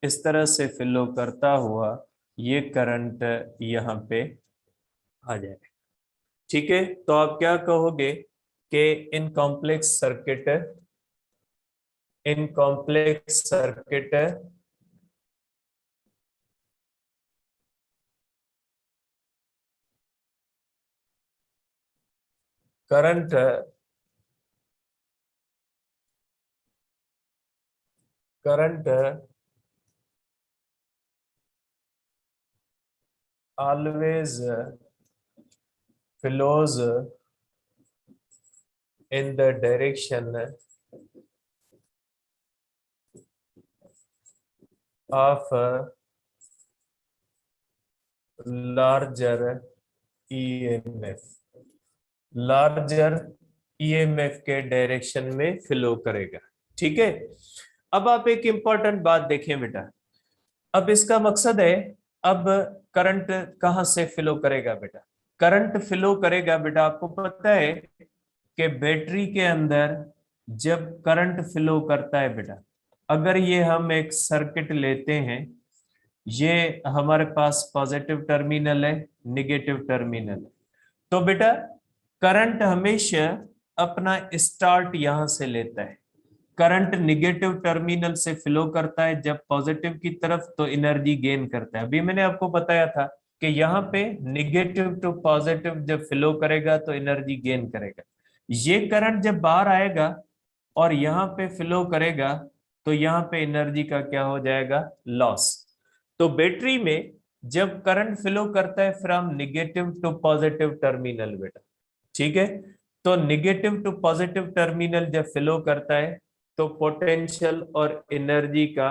इस तरह से फ्लो करता हुआ, ये करंट यहाँ पे आ जाएगा। ठीक है, तो आप क्या कहोगे कि in complex circuit current current always flows in the direction of larger EMF, larger EMF के डायरेक्शन में फ्लो करेगा। ठीक है, अब आप एक इंपॉर्टेंट बात देखें बेटा। अब इसका मकसद है, अब करंट कहां से फ्लो करेगा बेटा? करंट फ्लो करेगा बेटा, आपको पता है कि बैटरी के अंदर जब करंट फ्लो करता है बेटा, अगर ये हम एक सर्किट लेते हैं, ये हमारे पास पॉजिटिव टर्मिनल है, निगेटिव टर्मिनल है, तो बेटा करंट हमेशा अपना स्टार्ट यहां से लेता है। करंट निगेटिव टर्मिनल से फ्लो करता है जब पॉजिटिव की तरफ, तो एनर्जी गेन करता है। अभी मैंने आपको बताया था कि यहाँ पे निगेटिव टू पॉजिटिव जब फ्लो करेगा तो एनर्जी गेन करेगा। ये करंट जब बाहर आएगा और यहाँ पे फ्लो करेगा तो यहाँ पे एनर्जी का क्या हो जाएगा? लॉस। तो बैटरी में जब करंट फ्लो करता है from negative to positive terminal बेटा, ठीक है, तो निगेटिव टू पॉजिटिव टर्मिनल जब फ्लो करता है तो पोटेंशियल और एनर्जी का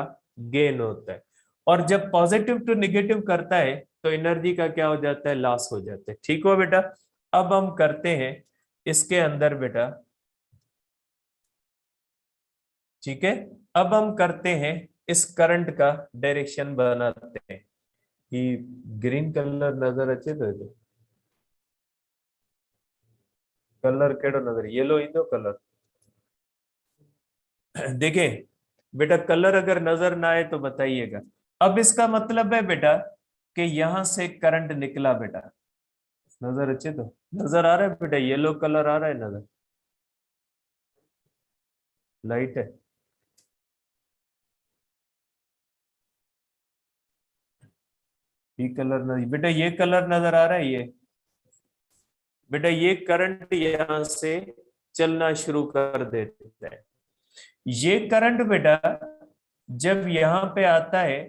गेन होता है, और जब पॉजिटिव टू निगेटिव करता है तो एनर्जी का क्या हो जाता है? लॉस हो जाता है। ठीक हो बेटा, अब हम करते हैं इसके अंदर बेटा, ठीक है, अब हम करते हैं इस करंट का डायरेक्शन बनाते हैं कि ग्रीन कलर नजर अच्छे तो कलर केड़ो नजर येलो इंदो कलर देखें, बेटा कलर अगर नजर ना आए तो बताइएगा। अब इसका मतलब है बेटा कि यहां से करंट निकला बेटा, नजर अच्छे तो नजर आ रहा है बेटा, येलो कलर आ रहा है नजर, लाइट है। ये कलर नहीं बेटा, ये कलर नजर आ रहा है, ये बेटा ये करंट यहां से चलना शुरू कर देता है। ये करंट बेटा जब यहाँ पे आता है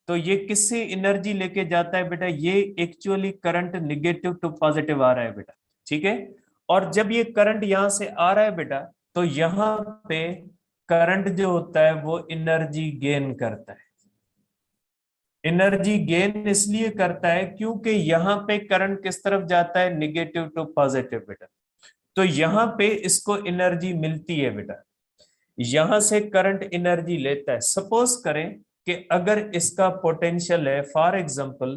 तो ये किससे एनर्जी लेके जाता है बेटा, ये actually current negative to positive आ रहा है बेटा, ठीक है। और जब ये करंट यहां से आ रहा है बेटा, तो यहाँ पे करंट जो होता है वो एनर्जी गेन करता है। एनर्जी गेन इसलिए करता है क्योंकि यहाँ पे करंट किस तरफ जाता है, निगेटिव टू पॉजिटिव बेटा। तो यहाँ पे इसको एनर्जी मिलती है बेटा, यहां से करंट एनर्जी लेता है। सपोज करें कि अगर इसका पोटेंशियल है फॉर एग्जांपल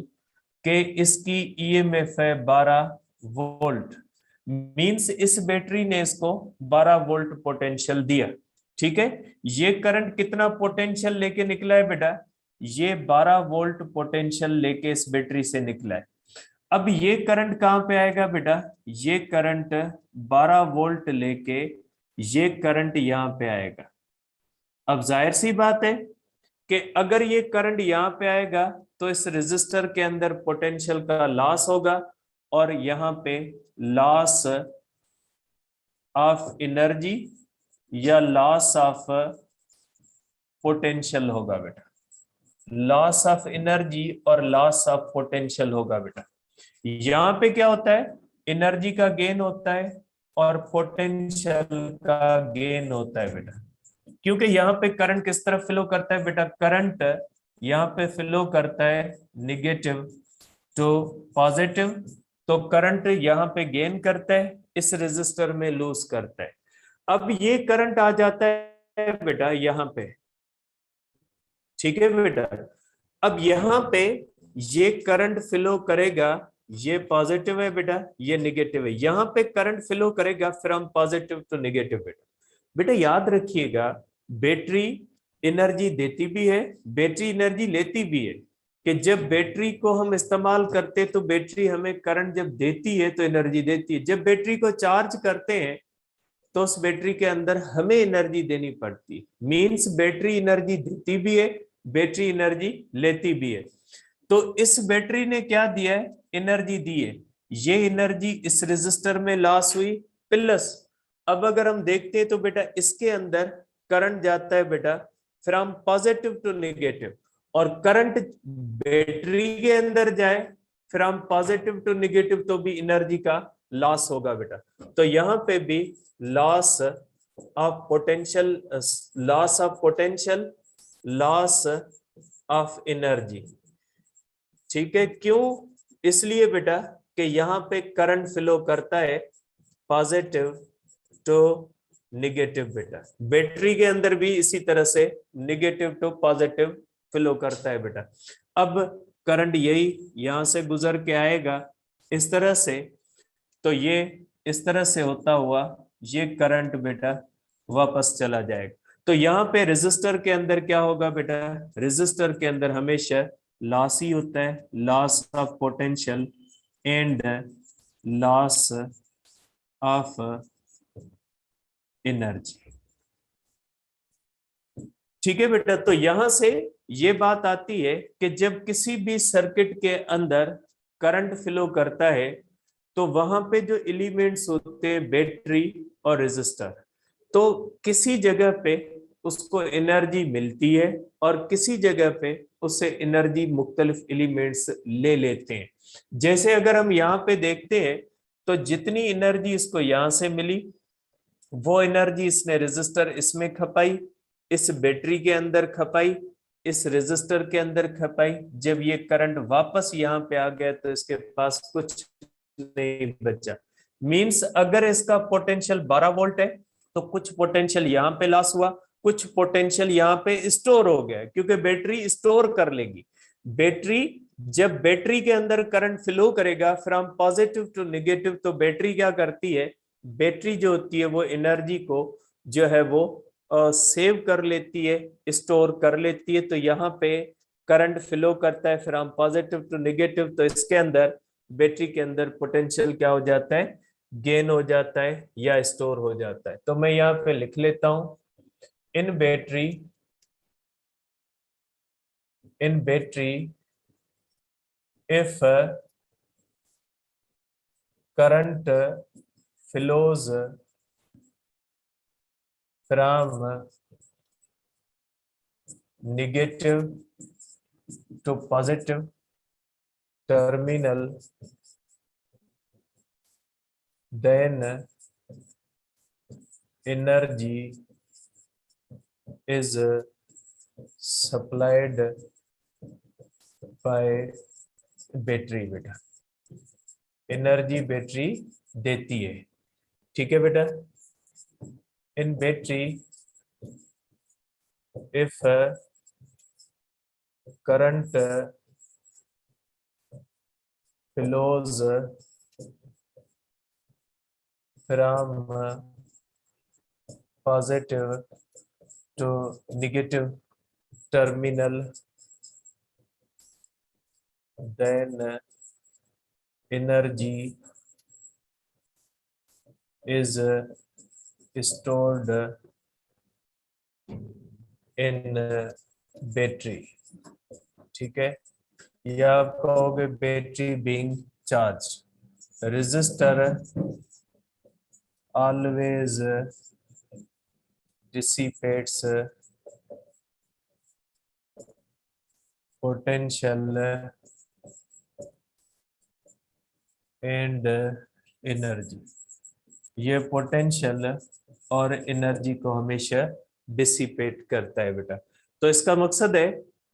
कि इसकी ईएमएफ है 12 वोल्ट, मींस इस बैटरी ने इसको 12 वोल्ट पोटेंशियल दिया, ठीक है। ये करंट कितना पोटेंशियल लेके निकला है बेटा, ये 12 वोल्ट पोटेंशियल लेके इस बैटरी से निकला है। अब ये करंट कहां पे आएगा बेटा, ये करंट 12 वोल्ट लेके ये करंट यहां पे आएगा। अब जाहिर सी बात है कि अगर ये करंट यहां पे आएगा तो इस रेजिस्टर के अंदर पोटेंशियल का लॉस होगा, और यहां पे लॉस ऑफ एनर्जी या लॉस ऑफ पोटेंशियल होगा बेटा, लॉस ऑफ एनर्जी और लॉस ऑफ पोटेंशियल होगा बेटा। यहां पे क्या होता है, एनर्जी का गेन होता है और पोटेंशियल का गेन होता है बेटा। क्योंकि यहाँ पे करंट किस तरफ फ्लो करता है बेटा, करंट यहाँ पे फ्लो करता है निगेटिव टू पॉजिटिव, तो करंट यहाँ पे गेन करता है, इस रेजिस्टर में लूज करता है। अब ये करंट आ जाता है बेटा यहाँ पे, ठीक है बेटा। अब यहाँ पे ये करंट फ्लो करेगा, ये पॉजिटिव है बेटा, ये निगेटिव है, यहाँ पे करंट फ्लो करेगा फ्रॉम पॉजिटिव टू निगेटिव बेटा। बेटा याद रखिएगा, बैटरी एनर्जी देती भी है, बैटरी एनर्जी लेती भी है। कि जब बैटरी को हम इस्तेमाल करते तो बैटरी हमें करंट जब देती है तो एनर्जी देती है, जब बैटरी को चार्ज करते हैं तो उस बैटरी के अंदर हमें एनर्जी देनी पड़ती है। मींस बैटरी एनर्जी देती भी है, बैटरी एनर्जी लेती भी है। तो इस बैटरी ने क्या दिया है, एनर्जी दी है, ये एनर्जी इस रेजिस्टर में लॉस हुई, प्लस अब अगर हम देखते हैं तो बेटा इसके अंदर करंट जाता है बेटा फ्रॉम पॉजिटिव टू नेगेटिव, और करंट बैटरी के अंदर जाए फ्रॉम पॉजिटिव टू नेगेटिव तो भी एनर्जी का लॉस होगा बेटा। तो यहाँ पे भी loss of potential, loss of potential, loss of energy, ठीक है। क्यों, इसलिए बेटा कि यहाँ पे करंट फ्लो करता है पॉजिटिव टू निगेटिव बेटा, बैटरी के अंदर भी इसी तरह से निगेटिव टू पॉजिटिव फ्लो करता है बेटा। अब करंट यही यहां से गुजर के आएगा इस तरह से, तो ये इस तरह से होता हुआ ये करंट बेटा वापस चला जाएगा। तो यहाँ पे रेजिस्टर के अंदर क्या होगा बेटा, रेजिस्टर के अंदर हमेशा लॉस ही होता है, loss of potential and loss of energy, ठीक है बेटा। तो यहां से ये बात आती है कि जब किसी भी सर्किट के अंदर करंट फ्लो करता है तो वहां पे जो एलिमेंट्स होते हैं बैटरी और रेजिस्टर, तो किसी जगह पे उसको एनर्जी मिलती है और किसी जगह पे उससे एनर्जी मुख्तलिफ एलिमेंट्स ले लेते हैं। जैसे अगर हम यहाँ पे देखते हैं तो जितनी एनर्जी इसको यहां से मिली वो एनर्जी इसने रेजिस्टर इसमें खपाई, इस बैटरी के अंदर खपाई, इस रेजिस्टर के अंदर खपाई। जब ये करंट वापस यहाँ पे आ गया तो इसके पास कुछ नहीं बचा। मींस अगर इसका पोटेंशियल 12 वोल्ट है तो कुछ पोटेंशियल यहाँ पे लॉस हुआ, कुछ पोटेंशियल यहाँ पे स्टोर हो गया, क्योंकि बैटरी स्टोर कर लेगी। बैटरी जब बैटरी के अंदर करंट फ्लो करेगा फ्रॉम पॉजिटिव टू नेगेटिव, तो बैटरी क्या करती है, बैटरी जो होती है वो एनर्जी को जो है वो सेव कर लेती है, स्टोर कर लेती है, तो यहाँ पे करंट फ्लो करता है फ्रॉम पॉजिटिव टू नेगेटिव, तो इसके अंदर बैटरी के अंदर पोटेंशियल क्या हो जाता है, गेन हो जाता है या स्टोर हो जाता है। तो मैं यहाँ पे लिख लेता हूं, इन battery if current flows from negative to positive terminal, then energy is supplied by battery. बेटा एनर्जी बैटरी देती है, ठीक है बेटा। In battery if current flows from positive to negative terminal, then energy is stored in battery, ठीक है। या आप कहोगे battery being charge, resistor always dissipates potential and energy. ये पोटेंशियल और एनर्जी को हमेशा डिसिपेट करता है बेटा। तो इसका मकसद है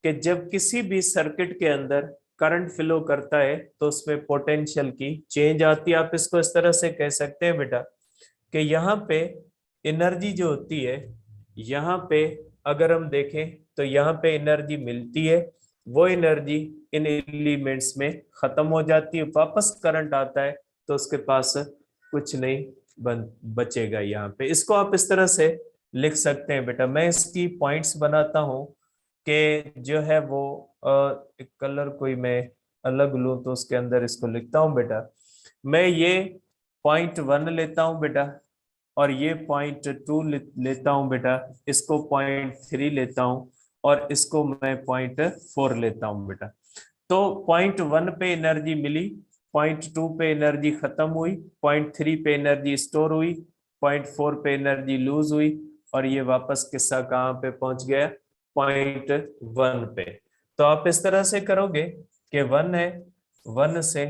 कि जब किसी भी सर्किट के अंदर करंट फ्लो करता है तो उसमें पोटेंशियल की चेंज आती है। आप इसको इस तरह से कह सकते हैं बेटा कि यहाँ पे एनर्जी जो होती है, यहाँ पे अगर हम देखें तो यहाँ पे एनर्जी मिलती है, वो एनर्जी इन एलिमेंट्स में खत्म हो जाती है, वापस करंट आता है तो उसके पास कुछ नहीं बचेगा यहाँ पे। इसको आप इस तरह से लिख सकते हैं बेटा। मैं इसकी पॉइंट्स बनाता हूँ कि जो है वो एक कलर कोई मैं अलग लूं तो उसके अंदर इसको लिखता हूँ बेटा। मैं ये .1 लेता हूँ बेटा और ये .2 लेता हूँ बेटा, इसको .3 लेता हूँ और इसको मैं .4 लेता हूँ बेटा। तो .1 पे एनर्जी मिली, .2 पे एनर्जी खत्म हुई, .3 पे एनर्जी स्टोर हुई, .4 पे एनर्जी लूज हुई और ये वापस किस्सा कहाँ पे पहुंच गया, .1 पे। तो आप इस तरह से करोगे कि 1 है, 1 से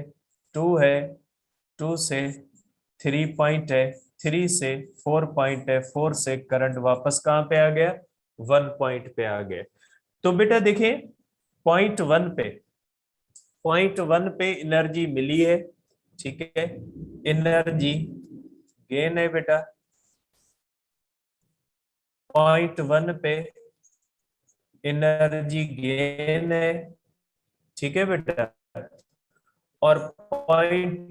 2 है, 2 से 3 पॉइंट है, 3 से 4 पॉइंट है, 4 से करंट वापस कहाँ पे आ गया, 1 पॉइंट पे आ गया। तो बेटा देखिए .1 पे एनर्जी मिली है, ठीक है, एनर्जी गेन है बेटा। .1 पे एनर्जी गेन है, ठीक है बेटा। और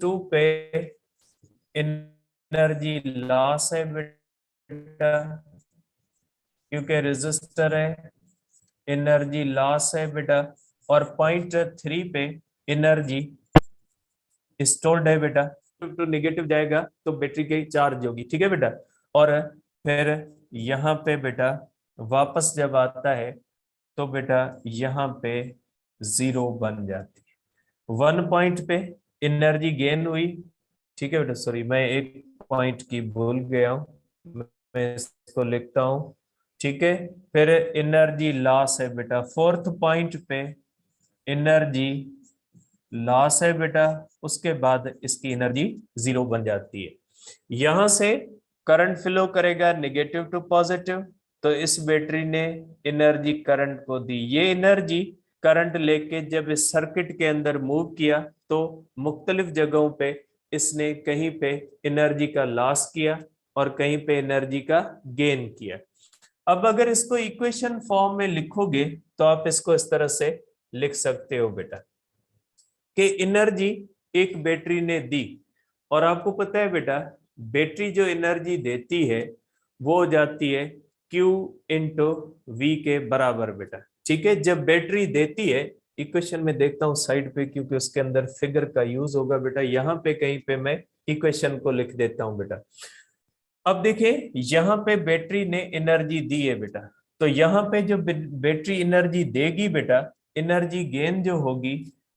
.2 पे एनर्जी लॉस है बेटा, क्योंकि रेजिस्टर है, एनर्जी लॉस है बेटा। और .3 पे एनर्जी स्टोर्ड है बेटा। तो नेगेटिव जाएगा तो बैटरी की चार्ज होगी, ठीक है बेटा। और फिर यहाँ पे बेटा वापस जब आता है तो बेटा यहाँ पे 0 बन जाती है। 1 पॉइंट पे एनर्जी गेन हुई, ठीक है बेटा। सॉरी मैं एक पॉइंट की भूल गया हूँ, मैं इसको लिखता हूँ, ठीक है। फिर एनर्जी लॉस है बेटा, 4th पॉइंट पे एनर्जी लॉस है बेटा, उसके बाद इसकी एनर्जी 0 बन जाती है। यहां से करंट फ्लो करेगा नेगेटिव टू पॉजिटिव, तो इस बैटरी ने एनर्जी करंट को दी। ये एनर्जी करंट लेके जब इस सर्किट के अंदर मूव किया तो मुख्तलिफ जगहों पे इसने कहीं पे एनर्जी का लॉस किया और कहीं पे एनर्जी का गेन किया। अब अगर इसको इक्वेशन फॉर्म में लिखोगे तो आप इसको इस तरह से लिख सकते हो बेटा कि एनर्जी एक बैटरी ने दी, और आपको पता है बेटा बैटरी जो एनर्जी देती है वो हो जाती है Q इंटू V के बराबर बेटा। ठीक है, जब बैटरी देती है, इक्वेशन में देखता हूं साइड पे क्योंकि उसके अंदर फिगर का यूज होगा बेटा, यहां पे कहीं पे मैं इक्वेशन को लिख देता हूं बेटा। अब देखिए यहाँ पे बैटरी ने एनर्जी दी है बेटा, तो यहाँ पे जो बैटरी एनर्जी देगी बेटा, एनर्जी गेन जो होगी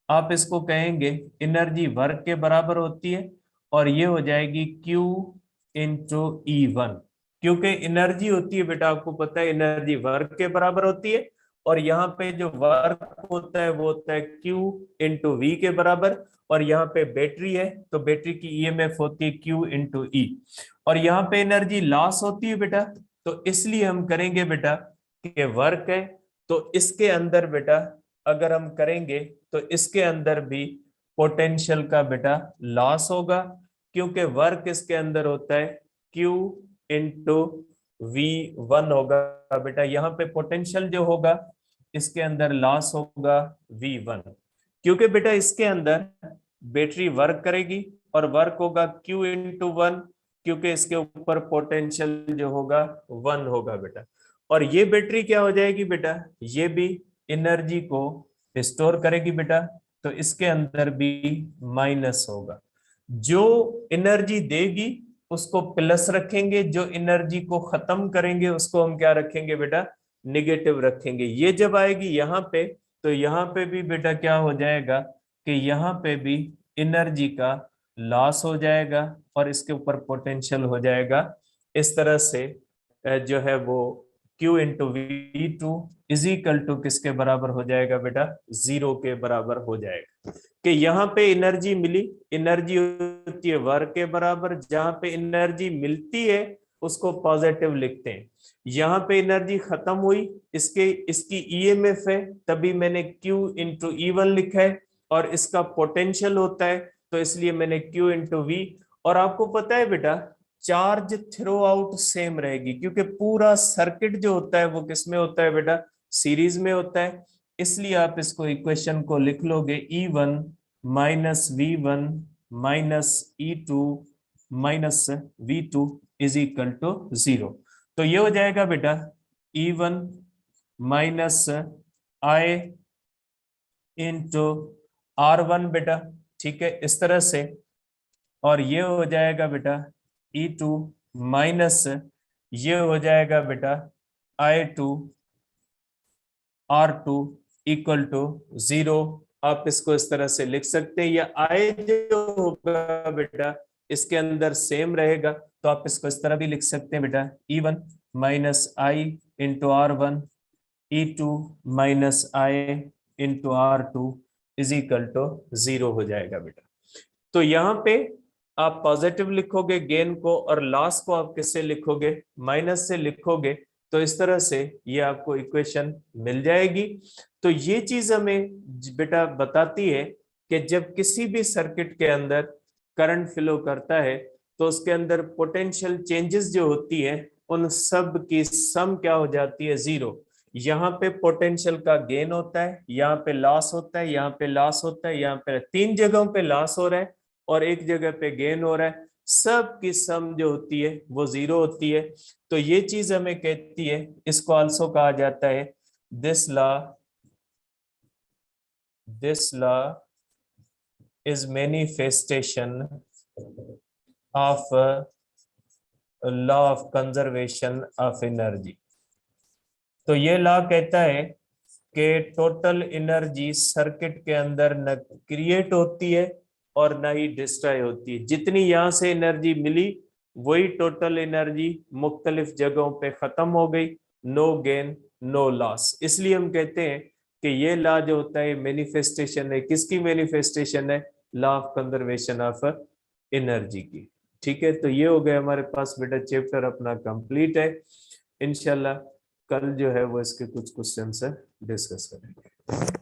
आप इसको कहेंगे एनर्जी वर्क के बराबर होती है, और ये हो जाएगी Q इंटू E1। क्योंकि एनर्जी होती है बेटा, आपको पता है एनर्जी वर्क के बराबर होती है, और यहाँ पे जो वर्क होता है वो होता है Q इंटू V के बराबर, और यहाँ पे बैटरी है तो बैटरी की ईएमएफ होती है Q इंटू E, और यहाँ पे एनर्जी लॉस होती है बेटा, तो इसलिए हम करेंगे बेटा कि वर्क है तो इसके अंदर बेटा अगर हम करेंगे तो इसके अंदर भी पोटेंशियल का बेटा लॉस होगा, क्योंकि वर्क इसके अंदर होता है Q इंटू V1 होगा बेटा। यहाँ पे पोटेंशियल जो होगा इसके अंदर लॉस होगा V1, क्योंकि बेटा इसके अंदर बैटरी वर्क करेगी और वर्क होगा Q इंटू 1, क्योंकि इसके ऊपर पोटेंशियल जो होगा 1 होगा बेटा। और ये बैटरी क्या हो जाएगी बेटा, ये भी एनर्जी को स्टोर करेगी बेटा, तो इसके अंदर भी माइनस होगा। जो एनर्जी देगी उसको प्लस रखेंगे, जो एनर्जी को खत्म करेंगे उसको हम क्या रखेंगे बेटा, निगेटिव रखेंगे। ये जब आएगी यहाँ पे तो यहाँ पे भी बेटा क्या हो जाएगा कि यहाँ पे भी एनर्जी का लॉस हो जाएगा और इसके ऊपर पोटेंशियल हो जाएगा। इस तरह से जो है वो Q into V2 is equal to किसके बराबर हो जाएगा बेटा, 0 के बराबर हो जाएगा। कि यहाँ पे एनर्जी मिली, एनर्जी होती है वर्क के बराबर, जहां पे एनर्जी मिलती है उसको पॉजिटिव लिखते हैं। यहाँ पे एनर्जी खत्म हुई, इसकी ईएमएफ है, तभी मैंने Q इंटू E1 लिखा है, और इसका पोटेंशियल होता है तो इसलिए मैंने Q इंटू V। और आपको पता है बेटा चार्ज थ्रू आउट सेम रहेगी, क्योंकि पूरा सर्किट जो होता है वो किसमें होता है बेटा, सीरीज में होता है। इसलिए आप इसको इक्वेशन को लिख लोगे E1 minus V1 minus E2 minus V2 is equal to 0। तो ये हो जाएगा बेटा E1 minus I into R1 बेटा। ठीक है, इस तरह से, और ये हो जाएगा बेटा E2 माइनस ये हो जाएगा बेटा I2 R2 इक्वल टू 0। आप इसको इस तरह से लिख सकते हैं, या I जो होगा बेटा इसके अंदर सेम रहेगा, तो आप इसको इस तरह भी लिख सकते हैं बेटा E1 minus I into R1 E2 minus I into R2 is equal to 0 हो जाएगा बेटा। तो यहाँ पे आप पॉजिटिव लिखोगे गेन को, और लॉस को आप किससे लिखोगे, माइनस से लिखोगे। तो इस तरह से ये आपको इक्वेशन मिल जाएगी। तो ये चीज हमें बेटा बताती है कि जब किसी भी सर्किट के अंदर करंट फ्लो करता है तो उसके अंदर पोटेंशियल चेंजेस जो होती है उन सब की सम क्या हो जाती है, 0। यहाँ पे पोटेंशियल का गेन होता है, यहाँ पे लॉस होता है, यहाँ पे लॉस होता है, यहाँ पे 3 जगहों पे लॉस हो रहा है और एक जगह पे गेन हो रहा है। सब की सम जो होती है वो 0 होती है। तो ये चीज हमें कहती है, इसको आल्सो कहा जाता है this law is manifestation of law of conservation of energy. तो ये लॉ कहता है कि टोटल एनर्जी सर्किट के अंदर न क्रिएट होती है और ना ही डिस्ट्रॉय होती है। जितनी यहाँ से एनर्जी मिली वही टोटल एनर्जी मुख्तलिफ जगहों पे खत्म हो गई, नो गेन नो लॉस। इसलिए हम कहते हैं कि ये लॉ जो होता है मैनिफेस्टेशन है, किसकी मैनिफेस्टेशन है, law of conservation of energy की। ठीक है, तो ये हो गया हमारे पास बेटा चैप्टर अपना कंप्लीट है। इंशाल्लाह कल जो है वो इसके कुछ क्वेश्चन डिस्कस करेंगे।